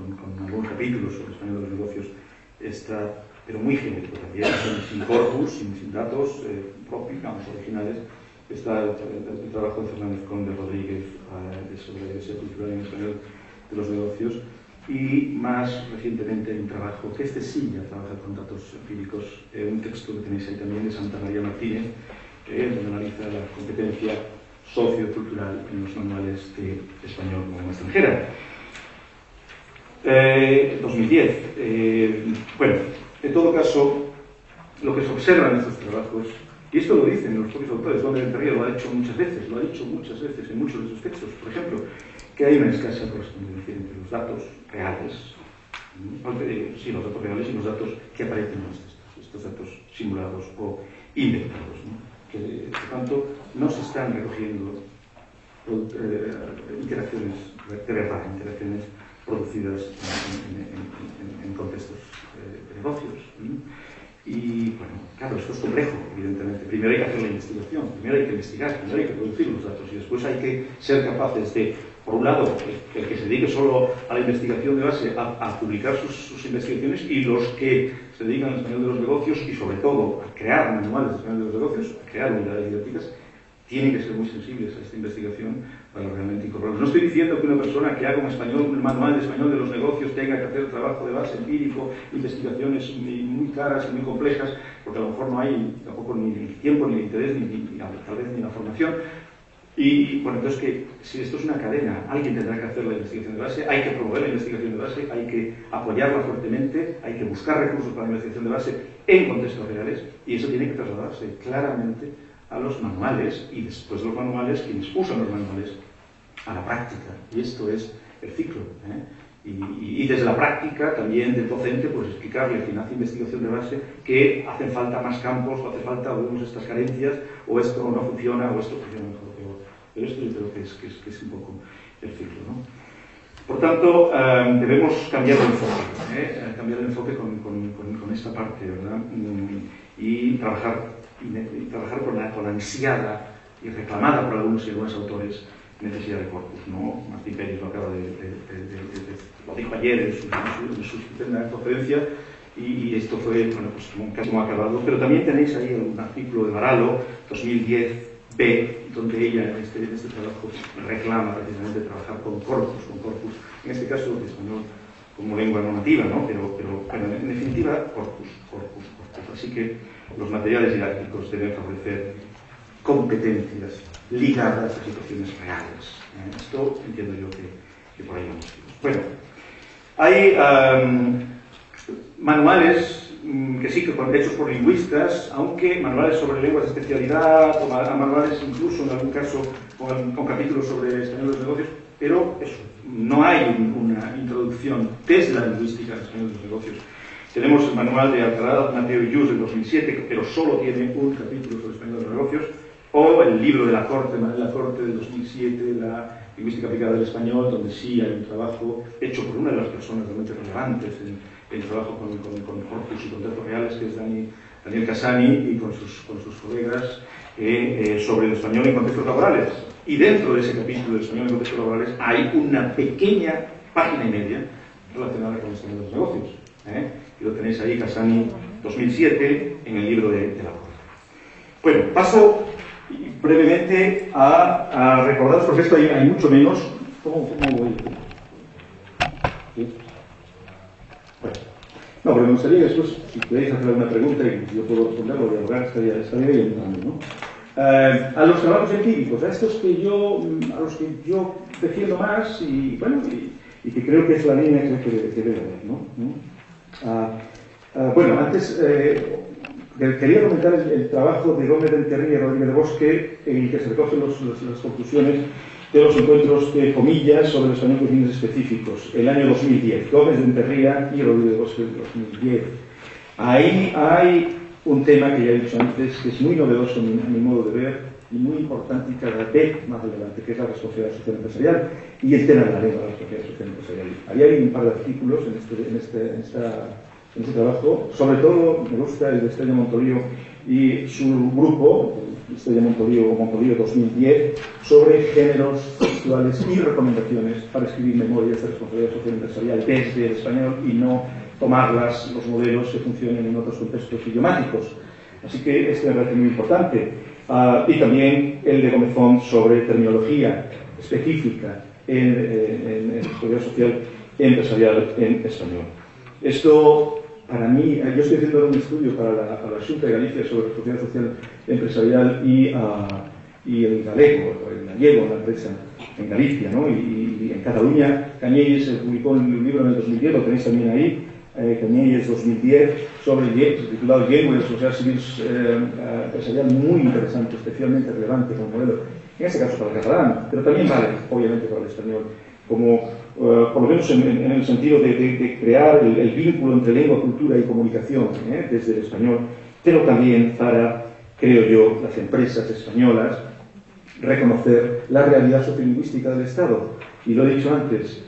algunos capítulos sobre español de los negocios, está, pero muy genérico también, sin corpus, sin datos propios, originales. Está el trabajo de Fernández Conde Rodríguez sobre la diversidad cultural en español de los negocios, y más recientemente hay un trabajo que sí ya trabaja con datos empíricos, un texto que tenéis ahí también de Santa María Martínez, donde analiza la competencia sociocultural en los manuales de español como extranjera. 2010. Bueno, en todo caso, lo que se observa en estos trabajos, y esto lo dicen los propios autores, Gómez del Terrier lo ha dicho muchas veces, en muchos de sus textos, por ejemplo, que hay una escasa correspondencia entre los datos reales, sí, los datos reales y los datos que aparecen en los textos, estos datos simulados o inventados, ¿no? Que, por tanto, no se están recogiendo interacciones de verdad, interacciones producidas en contextos de negocios. Y, bueno, claro, esto es complejo, evidentemente. Primero hay que hacer la investigación, primero hay que investigar, primero hay que producir los datos y después hay que ser capaces de, por un lado, el que se dedique solo a la investigación de base, a publicar sus investigaciones, y los que se dedican al español de los negocios y, sobre todo, a crear manuales de español de los negocios, a crear unidades didácticas, tienen que ser muy sensibles a esta investigación para realmente incorporarlos. No estoy diciendo que una persona que haga un manual de español de los negocios tenga que hacer trabajo de base empírico, investigaciones muy caras y muy complejas, porque a lo mejor no hay tampoco ni tiempo, ni interés, ni tal vez ni la formación. Y bueno, entonces que si esto es una cadena, alguien tendrá que hacer la investigación de base, hay que promover la investigación de base, hay que apoyarla fuertemente, hay que buscar recursos para la investigación de base en contextos reales, y eso tiene que trasladarse claramente a los manuales, y después de los manuales, quienes usan los manuales, a la práctica. Y esto es el ciclo. Y desde la práctica también del docente, pues explicarle, quien hace investigación de base, que hacen falta más campos, o hace falta, o vemos estas carencias, o esto no funciona, o esto funciona mejor o peor. Pero esto yo creo que es un poco el ciclo, ¿no? Por tanto, debemos cambiar el enfoque, con esta parte, ¿verdad? Y trabajar con la ansiada y reclamada por algunos y algunos autores necesidad de corpus, ¿no? Martín Pérez lo acaba lo dijo ayer en su estupenda conferencia, y esto fue, bueno, pues un caso acabado, pero también tenéis ahí un artículo de Baralo, 2010b, donde ella en este trabajo reclama precisamente trabajar con corpus, en este caso de español como lengua no nativa, ¿no? Pero en definitiva, corpus. Así que los materiales didácticos deben favorecer competencias ligadas a situaciones reales. Esto entiendo yo que por ahí vamos. Bueno, hay manuales que sí, que hechos por lingüistas, aunque manuales sobre lenguas de especialidad, o manuales incluso en algún caso con capítulos sobre español de los negocios, pero eso, no hay una introducción desde la lingüística al español de los negocios. Tenemos el manual de Alcaraz, Mateo y Jus del 2007, pero solo tiene un capítulo sobre español de los negocios, o el libro de la Corte del 2007, la lingüística aplicada del español, donde sí hay un trabajo hecho por una de las personas realmente relevantes en trabajo con corpus y con datos reales, que es Daniel Casani, y con sus colegas, sobre el español en contextos laborales. Y dentro de ese capítulo del español en contextos laborales hay una pequeña página y media relacionada con el español de los negocios. Y lo tenéis ahí, Casani 2007, en el libro de la Corte. Bueno, paso brevemente a recordaros, porque esto hay mucho menos. ¿Cómo voy? ¿Sí? Bueno, no, pero me gustaría que después, si podéis hacer alguna pregunta y yo puedo responderlo o dialogar, estaría bien también, ¿no? A los trabajos empíricos, a los que yo defiendo más y bueno, y que creo que es la línea que debe haber, ¿no? Bueno, antes quería comentar el trabajo de Gómez del Terrier y Rodríguez de Bosque, en el que se recogen las conclusiones de los encuentros de comillas sobre los español con fines específicos, el año 2010. Gómez del Terrier y Rodríguez de Bosque, 2010. Ahí hay un tema que ya he dicho antes, que es muy novedoso a mi modo de ver, y muy importante y cada vez más relevante, que es la responsabilidad social empresarial y el tema de la lengua de la responsabilidad social empresarial. Ahí hay un par de artículos en este trabajo, sobre todo me gusta el de Estrella Montolío y su grupo, Estrella Montolío 2010, sobre géneros textuales y recomendaciones para escribir memorias de responsabilidad social empresarial desde el español y no tomar los modelos que funcionen en otros contextos idiomáticos. Así que este me parece muy importante. Y también el de Gómez Font sobre terminología específica en responsabilidad social empresarial en español. Esto, para mí, yo estoy haciendo un estudio para la Xunta de Galicia sobre responsabilidad social empresarial y el gallego en la empresa, en Galicia, ¿no? Y en Cataluña, Cañelles publicó un libro en el 2010, lo tenéis también ahí, Cañelles 2010, titulado Llengües, Sociedad Civil Empresarial, muy interesante, especialmente relevante como modelo, en este caso para el catalán, pero también vale, obviamente, para el español, como, por lo menos en el sentido de crear el vínculo entre lengua, cultura y comunicación desde el español, pero también para, creo yo, las empresas españolas, reconocer la realidad sociolingüística del Estado. Y lo he dicho antes,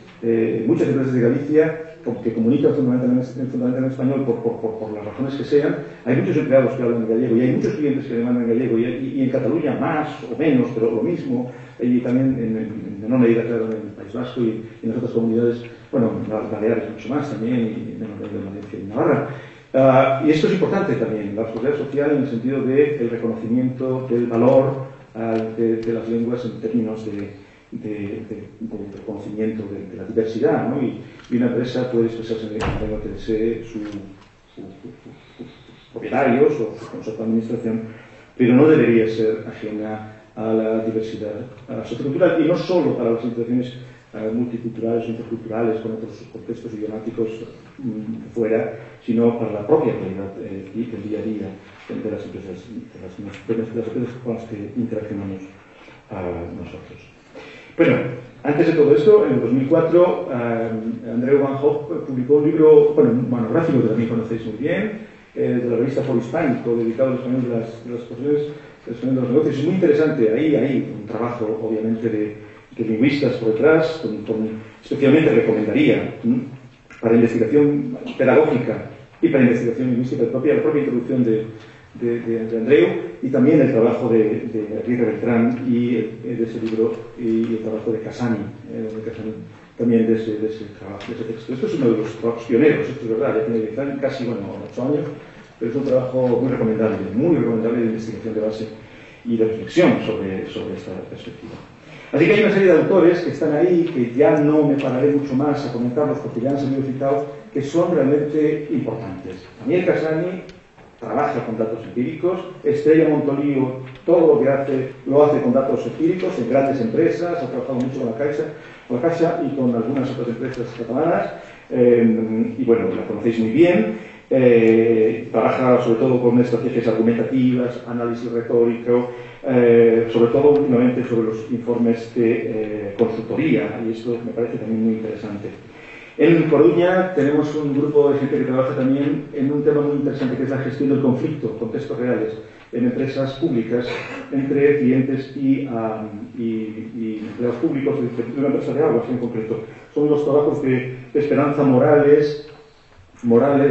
muchas empresas de Galicia que comunican fundamentalmente en español por las razones que sean, hay muchos empleados que hablan en gallego y hay muchos clientes que demandan en gallego y en Cataluña más o menos, pero lo mismo, y también en menor medida, claro, en el País Vasco y en las otras comunidades, bueno, en Baleares mucho más también, y en Valencia y Navarra. Y esto es importante también, la responsabilidad social en el sentido del reconocimiento del valor de las lenguas en términos de conocimiento de la diversidad, ¿no? Y una empresa puede expresarse en la lengua que desee sus propietarios o su consejo de administración, pero no debería ser ajena a la diversidad sociocultural, y no solo para las situaciones multiculturales o interculturales con otros contextos idiomáticos fuera, sino para la propia realidad del día a día de las empresas, de las empresas con las que interaccionamos nosotros. Bueno, antes de todo esto, en el 2004, Andreu Van Gogh publicó un libro, bueno, un monográfico que también conocéis muy bien, de la revista Foro Hispánico, dedicado al español de las profesiones, al español de los negocios. Es muy interesante, ahí un trabajo, obviamente, de lingüistas por detrás, especialmente recomendaría para investigación pedagógica y para investigación lingüística la propia introducción de Andreu, y también el trabajo de Aguirre Beltrán y de ese libro, y el trabajo de Casani, también de ese trabajo, de ese texto. Esto es uno de los trabajos pioneros, esto es verdad, ya tiene casi 8 años, pero es un trabajo muy recomendable de investigación de base y de reflexión sobre esta perspectiva. Así que hay una serie de autores que están ahí, que ya no me pararé mucho más a comentarlos porque ya han sido citados, que son realmente importantes. Daniel Casani trabaja con datos empíricos, Estrella Montolío todo lo que hace, lo hace con datos empíricos en grandes empresas, ha trabajado mucho con la Caixa y con algunas otras empresas catalanas, y bueno, la conocéis muy bien. Trabaja sobre todo con estrategias argumentativas, análisis retórico, sobre todo últimamente sobre los informes de consultoría, y esto me parece también muy interesante. En Coruña tenemos un grupo de gente que trabaja también en un tema muy interesante, que es la gestión del conflicto, contextos reales, en empresas públicas, entre clientes y empleados públicos de una empresa de aguas en concreto. Son los trabajos de Esperanza Morales,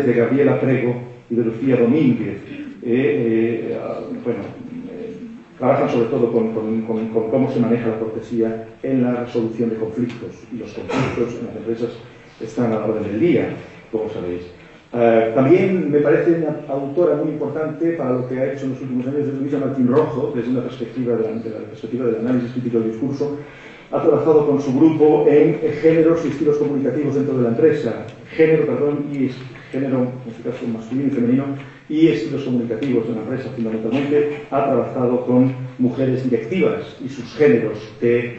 de Gabriela Prego y de Lucía Domínguez. Trabajan sobre todo con cómo se maneja la cortesía en la resolución de conflictos, y los conflictos en las empresas están a la orden del día, como sabéis. También me parece una autora muy importante para lo que ha hecho en los últimos años, es Luisa Martín Rojo, desde una perspectiva del análisis crítico del discurso. Ha trabajado con su grupo en géneros y estilos comunicativos dentro de la empresa, género, en este caso masculino y femenino, y estilos comunicativos en la empresa. Fundamentalmente ha trabajado con mujeres directivas y sus géneros de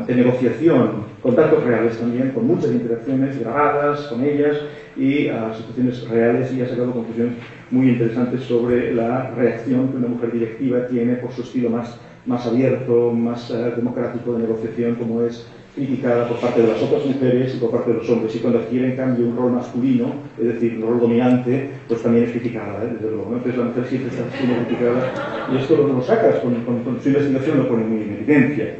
negociación, con datos reales también, con muchas interacciones grabadas con ellas y situaciones reales, y ha sacado conclusiones muy interesantes sobre la reacción que una mujer directiva tiene por su estilo más abierto, más democrático de negociación, como es criticada por parte de las otras mujeres y por parte de los hombres, y cuando adquiere en cambio un rol masculino, es decir, un rol dominante, pues también es criticada, desde luego. Entonces la mujer siempre está siendo criticada, y esto lo sacas con su investigación, lo pone muy en evidencia.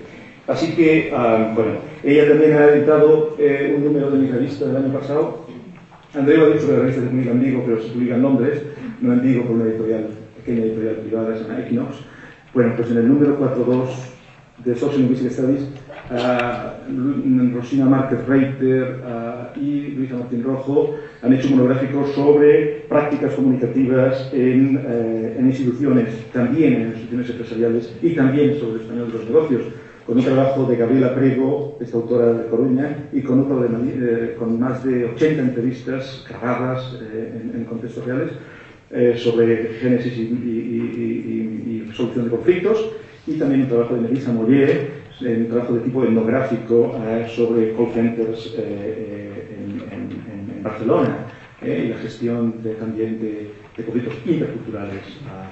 Así que, bueno, ella también ha editado un número de mi revista del año pasado. Andreu ha dicho que la revista es muy ambigua, pero se publican nombres, no ambiguo por una pequeña editorial privada, se llama Equinox. Bueno, pues en el número 4.2 de Social Linguistic Studies, Rosina Márquez Reiter y Luisa Martín Rojo han hecho un monográfico sobre prácticas comunicativas en instituciones, también en instituciones empresariales, y también sobre el español de los negocios, con un trabajo de Gabriela Prego, esta autora de Coruña, y con otro con más de 80 entrevistas grabadas en contextos reales sobre génesis y resolución de conflictos. y también un trabajo de Melissa Mollier, un trabajo de tipo etnográfico sobre call centers en Barcelona, y la gestión también de conflictos interculturales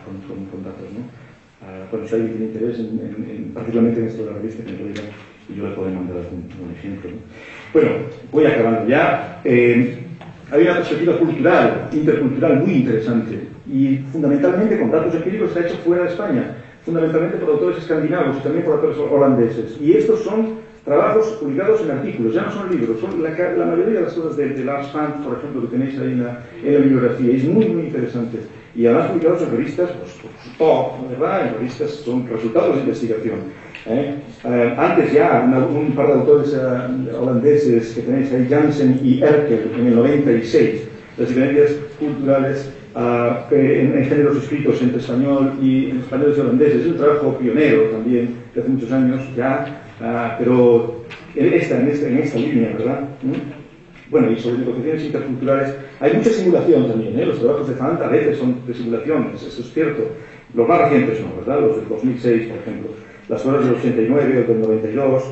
con datos, ¿no? Bueno, si alguien tiene interés, particularmente en esto de la revista, que me lo diga, y yo le puedo mandar un ejemplo, ¿no? Bueno, voy acabando ya. Hay una perspectiva cultural, intercultural muy interesante, y fundamentalmente con datos empíricos está hecho fuera de España, fundamentalmente por autores escandinavos y también por autores holandeses. Y estos son trabajos publicados en artículos, ya no son libros, son la mayoría de las cosas de Lars Fant, por ejemplo, que tenéis ahí en la bibliografía. Es muy, muy interesante. Y además publicados en revistas, pues, top, ¿verdad? En revistas son resultados de investigación. Antes ya, un par de autores holandeses que tenéis ahí, Jansen y Erkel, en el 96, las diferencias culturales en géneros escritos entre español y españoles y holandeses. Es un trabajo pionero también, de hace muchos años ya, pero en esta línea, ¿verdad? Bueno, y sobre negociaciones interculturales hay mucha simulación también, los trabajos de Fant a veces son de simulaciones, eso es cierto. Los más recientes no, ¿verdad? Los del 2006, por ejemplo. Las obras del 89 o del 92,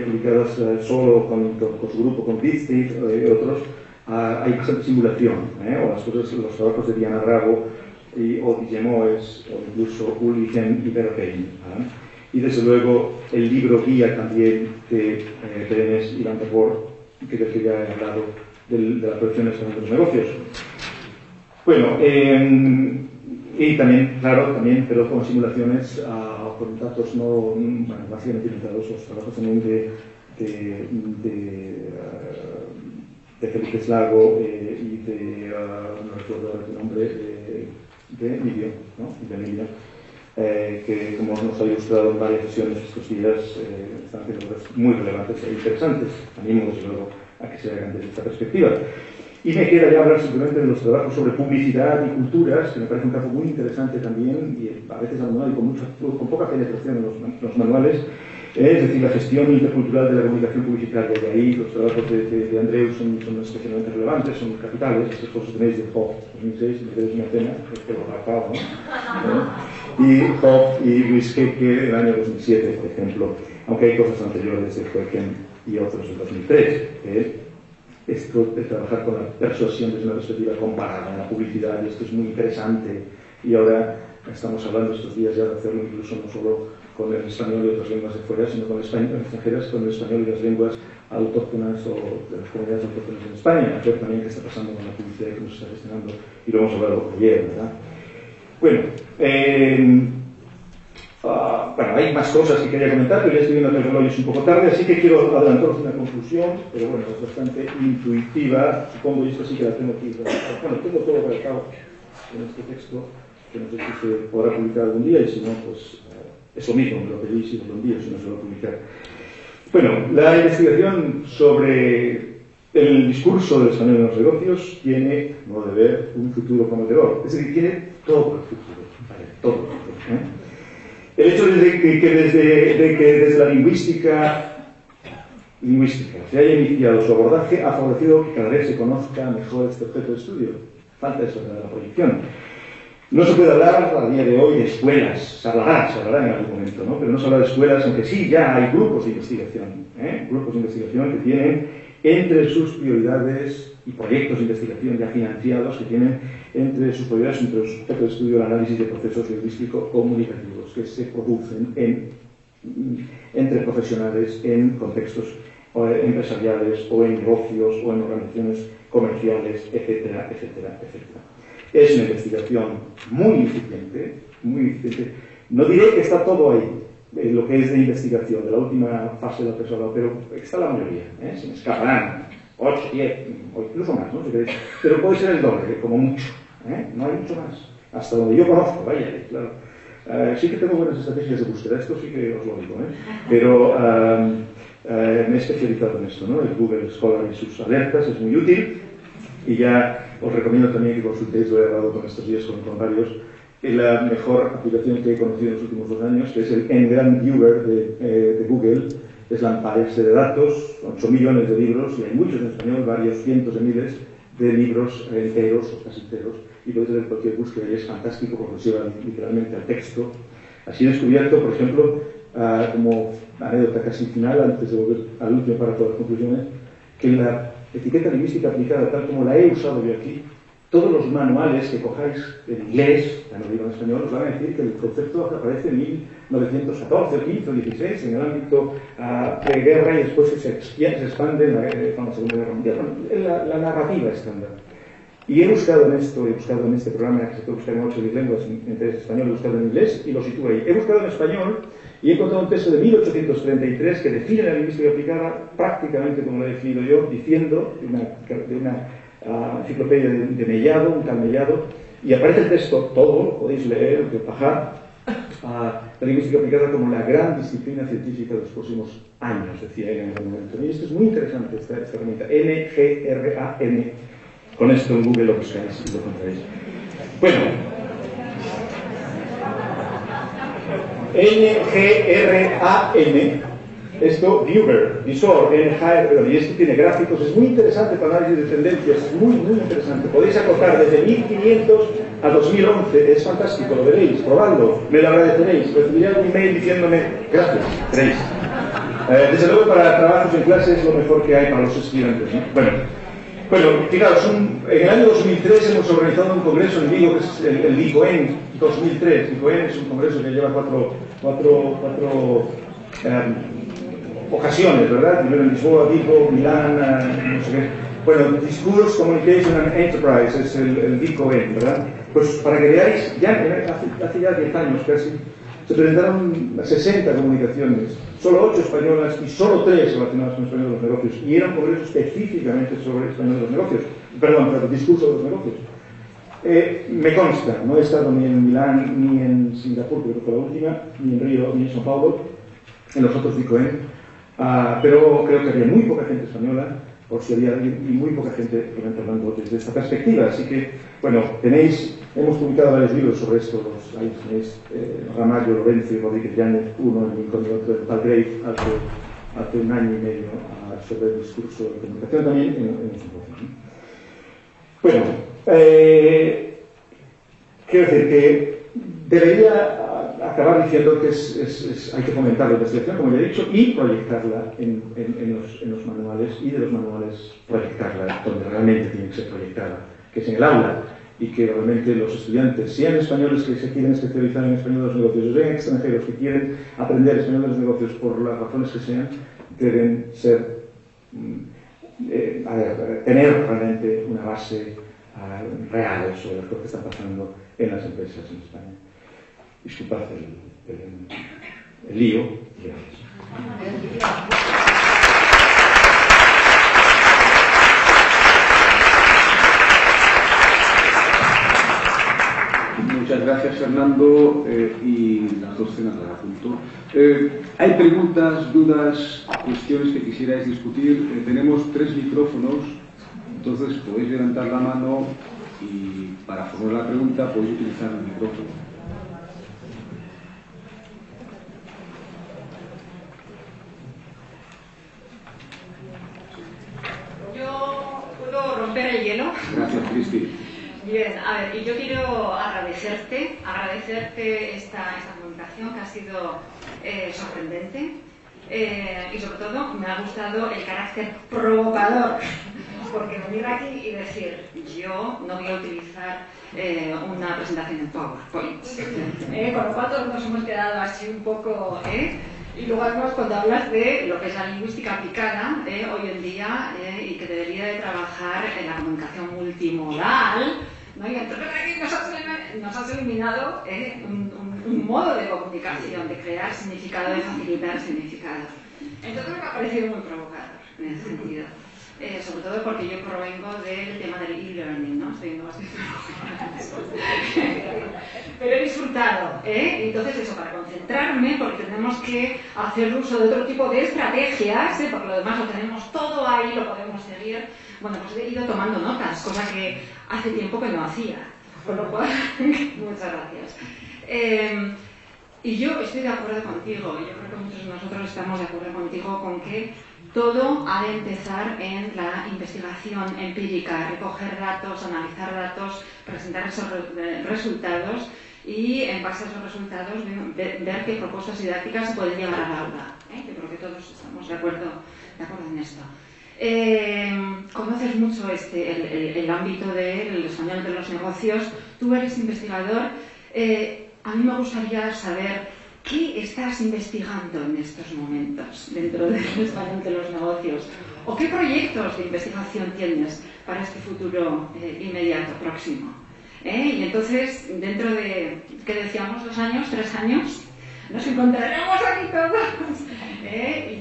publicadas solo con su grupo, con Bitstit y otros, hay bastante simulación, o los trabajos de Diana Bravo o Guillemoes, o incluso Ulrichen y Berheim. Y desde luego el libro guía también de Benes y Van der Voort, que ya he hablado de la producción de los negocios. Bueno, y también, claro, pero con simulaciones con datos no, bueno, básicamente limitados, los trabajos también de Felipe Slago y de, no recuerdo ahora el nombre, de Emilio, ¿no? De Emilio, que como nos ha ilustrado en varias sesiones estos días, están haciendo cosas muy relevantes e interesantes. Animo, desde luego, a que se hagan desde esta perspectiva. Y me queda ya hablar simplemente de los trabajos sobre publicidad y culturas, que me parece un campo muy interesante también, y a veces abandonado y con poca penetración en los manuales, es decir, la gestión intercultural de la comunicación publicitaria. De ahí los trabajos de Andreu son especialmente relevantes, son capitales. Estas cosas tenéis de Hoff 2006, me queréis una cena, que lo marcado, ¿no? Y Hoff y Luis Keke el año 2007, por ejemplo, aunque hay cosas anteriores de Hueken y otros en 2003. Esto de trabajar con la persuasión desde una perspectiva comparada en la publicidad, y esto es muy interesante, y ahora estamos hablando estos días ya de hacerlo incluso no solo con el español y otras lenguas de fuera, sino con el español extranjeras, con el español y las lenguas autóctonas o de las comunidades autóctonas en España, a ver también qué está pasando con la publicidad que nos está gestionando, y lo hemos hablado ayer, ¿verdad? Bueno, bueno, hay más cosas que quería comentar, pero ya estoy viendo que el reloj es un poco tarde, así que quiero adelantaros una conclusión, pero bueno, es bastante intuitiva, supongo, y esto sí que la tengo aquí redactada. Bueno, tengo todo redactado en este texto, que no sé si se podrá publicar algún día, y si no, pues eso mismo, me lo pedís y os lo envío, si no se va a publicar. Bueno, la investigación sobre el discurso del español en los negocios tiene, modo de ver, un futuro prometedor, es decir, tiene todo el futuro, ¿vale? Todo el futuro, El hecho de que desde la lingüística se haya iniciado su abordaje ha favorecido que cada vez se conozca mejor este objeto de estudio. Falta eso de la proyección. No se puede hablar a día de hoy de escuelas, se hablará en algún momento, ¿no? Pero no se habla de escuelas, aunque sí ya hay grupos de investigación, grupos de investigación que tienen entre sus prioridades y proyectos de investigación ya financiados que tienen entre sus prioridades, entre sus objetos de estudio, el análisis de procesos lingüístico-comunicativos que se producen entre profesionales en contextos empresariales o en negocios o en organizaciones comerciales, etcétera, etcétera, etcétera. Es una investigación muy incipiente, muy incipiente. No diré que está todo ahí, lo que es de investigación, de la última fase de la persona, pero está la mayoría, se me escaparán 8, 10, o incluso más, ¿no? Si queréis, pero puede ser el doble, como mucho, no hay mucho más, hasta donde yo conozco, vaya, claro. Sí que tengo buenas estrategias de búsqueda, esto sí que os lo digo, pero me he especializado en esto, ¿no? El Google Scholar y sus alertas es muy útil, y ya os recomiendo también que consultéis, lo he hablado con estos días con varios, la mejor aplicación que he conocido en los últimos 2 años, que es el Ngram Viewer de Google. Es la base de datos, 8 millones de libros, y hay muchos en español, varios cientos de miles de libros enteros o casi enteros, y podéis hacer cualquier búsqueda y es fantástico porque os lleva literalmente al texto Así he descubierto, por ejemplo, como anécdota casi final, antes de volver al último párrafo de las conclusiones, que la etiqueta lingüística aplicada, tal como la he usado yo aquí, todos los manuales que cojáis en inglés, ya no digo en español, os van a decir que el concepto aparece en 1914, 15 o 16, en el ámbito preguerra, y después se expande en la Segunda Guerra Mundial. La narrativa estándar. Y he buscado en esto, he buscado en este programa que se puede buscar en 8 lenguas, entre español, he buscado en inglés y lo sitúo ahí. He buscado en español y he encontrado un texto de 1833 que define la lingüística aplicada prácticamente como lo he definido yo, diciendo de una enciclopedia de Mellado, un tal Mellado, y aparece el texto todo, lo podéis leer, bajar, la lingüística aplicada como la gran disciplina científica de los próximos años, decía él en el momento. Y esto es muy interesante, esta herramienta, NGRAN. Con esto en Google lo buscáis y lo encontraréis. Bueno, NGRAN, esto, Viewer, Visor, NGRAN, y esto tiene gráficos, es muy interesante para análisis de tendencias, es muy, muy interesante. Podéis acotar desde 1500 a 2011, es fantástico, lo veréis, probadlo, me lo agradeceréis, recibiré algún email diciéndome gracias, veréis. Desde luego para trabajos en clase es lo mejor que hay para los estudiantes, ¿no? Bueno, fijaros, en el año 2003 hemos organizado un congreso en Vigo, que es el DICOEN 2003. DICOEN es un congreso que lleva cuatro ocasiones, ¿verdad? Primero en Lisboa, Vigo, Milán, no sé qué. Bueno, Discourse, Communication and Enterprise es el DICOEN, ¿verdad? Pues para que veáis, ya hace ya 10 años casi, se presentaron 60 comunicaciones, solo 8 españolas y solo 3 relacionadas con español de los negocios, y era un congreso específicamente sobre español de los negocios, perdón, el discurso de los negocios. Me consta, no he estado ni en Milán ni en Singapur, creo que fue la última, ni en Río ni en São Paulo, en los otros DICOEN, pero creo que había muy poca gente española, por si había alguien, y muy poca gente realmente hablando desde esta perspectiva. Así que, bueno, hemos publicado varios libros sobre esto, ahí tenéis Ramallo, Lorenzo y Rodríguez Yáñez, uno en Incógnito, otro en Palgrave, hace un año y medio, sobre el discurso de comunicación también en su voz. Bueno, quiero decir que debería acabar diciendo que hay que fomentar la investigación, como ya he dicho, y proyectarla en los manuales, y de los manuales proyectarla donde realmente tiene que ser proyectada, que es en el aula, y que realmente los estudiantes, sean españoles que se quieren especializar en español de los negocios, o sean extranjeros que quieren aprender español de los negocios por las razones que sean, deben ser, tener realmente una base real sobre las cosas que están pasando en las empresas en España. Disculpad el lío. Muchas gracias, Fernando, y las dos cenas las apunto. ¿Hay preguntas, dudas, cuestiones que quisierais discutir? Tenemos 3 micrófonos, entonces podéis levantar la mano y para formular la pregunta podéis utilizar el micrófono. Romper el hielo. Gracias, Cristi. Bien, a ver, y yo quiero agradecerte esta comunicación que ha sido sorprendente y sobre todo me ha gustado el carácter provocador, porque venir aquí y decir yo no voy a utilizar una presentación en PowerPoint, con lo cual todos nos hemos quedado así un poco... Y luego además cuando hablas de lo que es la lingüística aplicada hoy en día y que debería de trabajar en la comunicación multimodal, ¿no? Y entonces aquí nos has eliminado un modo de comunicación, de crear significado, de facilitar significado. Entonces me ha parecido muy provocador en ese sentido. Sobre todo porque yo provengo del tema del e-learning, ¿no? Pero he disfrutado, Entonces eso, para concentrarme, porque tenemos que hacer uso de otro tipo de estrategias, porque lo demás lo tenemos todo ahí, lo podemos seguir. Bueno, pues he ido tomando notas, cosa que hace tiempo que no hacía. Con lo cual, muchas gracias. Y yo estoy de acuerdo contigo, yo creo que muchos de nosotros estamos de acuerdo contigo con que todo ha de empezar en la investigación empírica, recoger datos, analizar datos, presentar esos resultados y en base a esos resultados ver qué propuestas didácticas se pueden llevar al aula. Yo creo que todos estamos de acuerdo en esto. Conoces mucho el ámbito del español de los negocios, tú eres investigador. A mí me gustaría saber qué estás investigando en estos momentos dentro del español de los negocios, o qué proyectos de investigación tienes para este futuro inmediato, próximo. Y entonces, dentro de, ¿qué decíamos? 2 años, 3 años, nos encontraremos aquí todos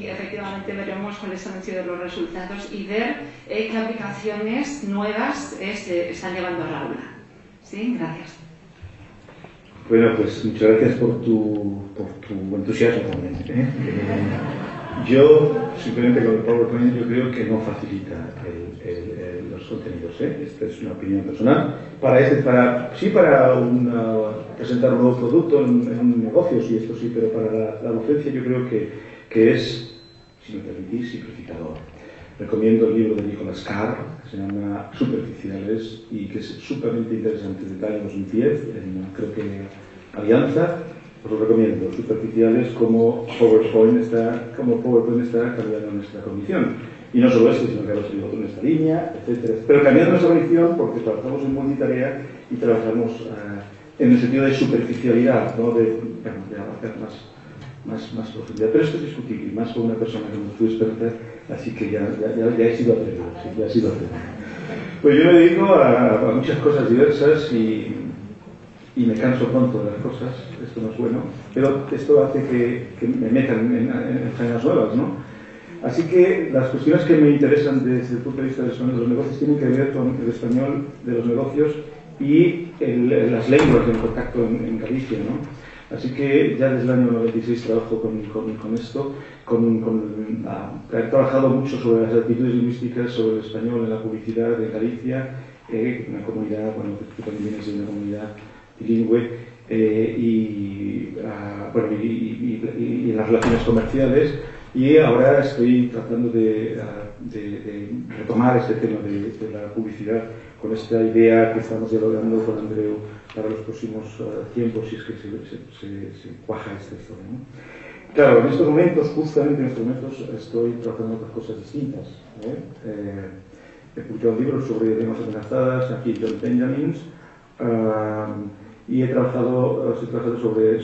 y efectivamente veremos cuáles han sido los resultados y ver qué aplicaciones nuevas se están llevando al aula. ¿Sí? Gracias. Bueno, pues muchas gracias por tu entusiasmo también. Yo, simplemente con el PowerPoint, yo creo que no facilita los contenidos. Esta es una opinión personal. Para presentar un nuevo producto en un negocio, sí, esto sí, pero para la docencia yo creo que es, si me permitís, simplificador. Recomiendo el libro de Nicholas Carr, que se llama Superficiales, y que es súpermente interesante, del año 2010, creo que Alianza. Os lo recomiendo. Superficiales, como PowerPoint está cambiando nuestra cognición. Y no solo esto, sino que ahora seguimos en esta línea, etc. Pero cambiando nuestra cognición porque trabajamos en multitarea y trabajamos en el sentido de superficialidad, ¿no? de abarcar más profundidad. Pero esto es discutible, y más con una persona como tú, experta, así que ya he sido atrevido. Sí, ya he sido atrevido. Pues yo me dedico a muchas cosas diversas y me canso pronto de las cosas. Esto no es bueno, pero esto hace que me metan en faenas nuevas, ¿no? Así que las cuestiones que me interesan desde el punto de vista del español de los negocios tienen que ver con el español de los negocios y las lenguas en contacto en Galicia, ¿no? Así que ya desde el año 96 trabajo con esto. He trabajado mucho sobre las actitudes lingüísticas, sobre el español en la publicidad de Galicia, una comunidad, bueno, que también vienes de una comunidad bilingüe, y en las relaciones comerciales, y ahora estoy tratando de retomar este tema de la publicidad con esta idea que estamos dialogando con Andreu para los próximos tiempos, si es que se cuaja esta historia, ¿no? Claro, en estos momentos, justamente en estos momentos, estoy trabajando en otras cosas distintas. He publicado libros sobre lenguas amenazadas, aquí John Benjamins, y estoy trabajando sobre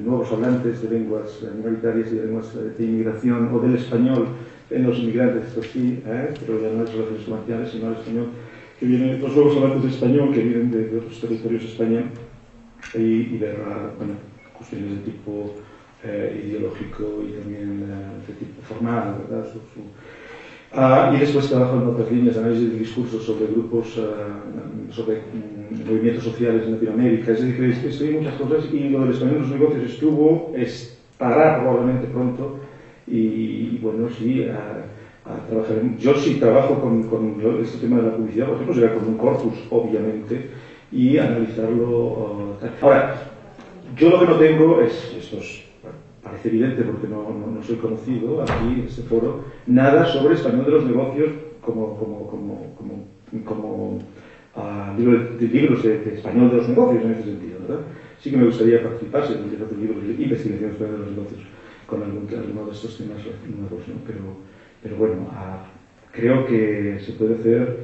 nuevos hablantes de lenguas minoritarias y de lenguas de inmigración o del español en los inmigrantes, esto sí, pero ya no es relaciones comerciales, sino el español que viene, los nuevos hablantes de español que vienen de otros territorios de España, y ver cuestiones de tipo ideológico y también de tipo formal, ¿verdad? Y después trabajo en otras líneas de análisis de discursos sobre grupos, sobre movimientos sociales en Latinoamérica. Es decir, estoy en muchas cosas, y lo del español en los negocios estará probablemente pronto, y bueno, sí, a trabajar. Yo sí trabajo con este tema de la publicidad, por ejemplo, será con un corpus, obviamente, y analizarlo. Ahora, yo lo que no tengo es estos. Parece evidente porque no soy conocido aquí en este foro, nada sobre español de los negocios como libros de español de los negocios en ese sentido, ¿verdad? Sí que me gustaría participar si empiezo a hacer libros de investigación español de los negocios con alguno de estos temas nuevos, ¿no? Pero bueno, creo que se puede hacer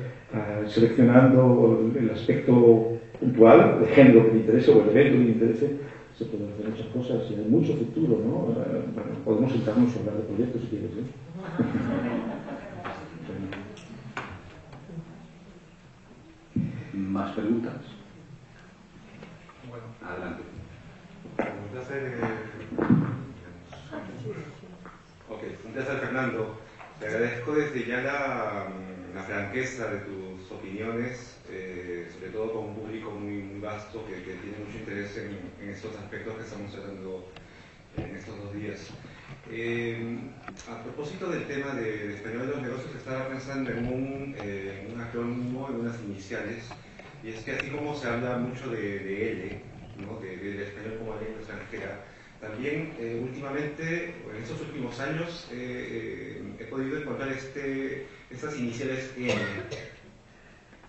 seleccionando el aspecto puntual, el género que me interese o el evento que me interese. Se pueden hacer muchas cosas y hay mucho futuro, ¿no? Bueno, podemos sentarnos a hablar de proyectos si quieres, ¿eh? ¿Más preguntas? Bueno, Adelante. Un placer, Fernando. Te agradezco desde ya la franqueza de tus opiniones, sobre todo con un público muy vasto que tiene mucho interés en estos aspectos que estamos tratando en estos 2 días. A propósito del tema de español de los negocios, estaba pensando en un acrónimo, en unas iniciales, y es que así como se habla mucho de L, ¿no? del español como lengua extranjera, también últimamente, en estos últimos años, he podido encontrar estas iniciales N,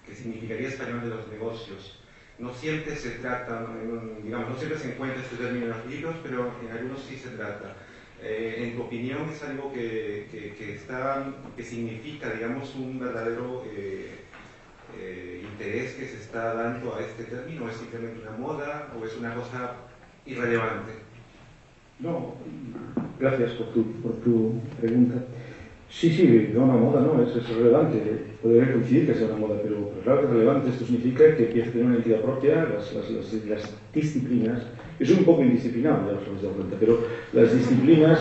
que significaría español de los negocios. no siempre se trata, digamos, no siempre se encuentra este término en los libros, pero en algunos sí se trata. En tu opinión, ¿es algo que significa, digamos, un verdadero interés que se está dando a este término? ¿Es simplemente una moda o es una cosa irrelevante? No, gracias por tu pregunta. Sí, no una moda, no, es relevante. Podría coincidir que sea una moda, pero claro que es relevante. Esto significa que empieza a tener una entidad propia, las disciplinas. Yo soy un poco indisciplinado, ya os habéis dado cuenta, pero las disciplinas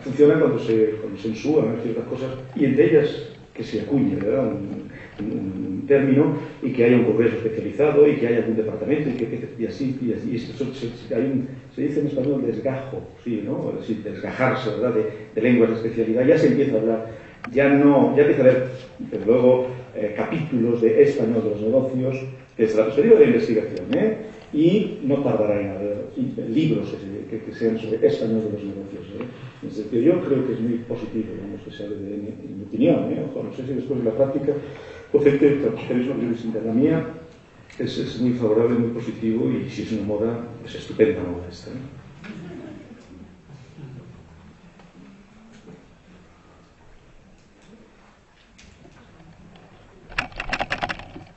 funcionan cuando se ensuban ciertas cosas, y entre ellas que se acuñe, ¿verdad?, un término, y que haya un congreso especializado, y que haya algún departamento, y así. Se dice en español desgajo, sí, ¿no? Así, desgajarse, ¿verdad?, de lenguas de especialidad. Ya se empieza a hablar, ya empieza a haber, desde luego, capítulos de español de los negocios, desde la perspectiva de investigación, y no tardará en haber libros que sean sobre español de los negocios. Yo creo que es muy positivo, digamos, que se hable de mi opinión, ojo, no sé si después de la práctica, tenéis una opinión distinta. La mía es muy favorable, muy positivo, y si es una moda, es estupenda moda esta,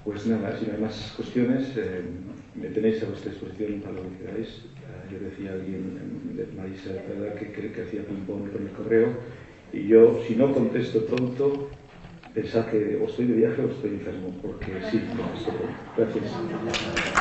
Pues nada, si no hay más cuestiones, me tenéis a vuestra disposición para lo que queráis. Yo decía a alguien, Marisa, ¿verdad?, que hacía ping-pong con el correo, y yo, si no contesto pronto, pensad que o estoy de viaje o estoy enfermo, porque sí, contesto pronto. Gracias.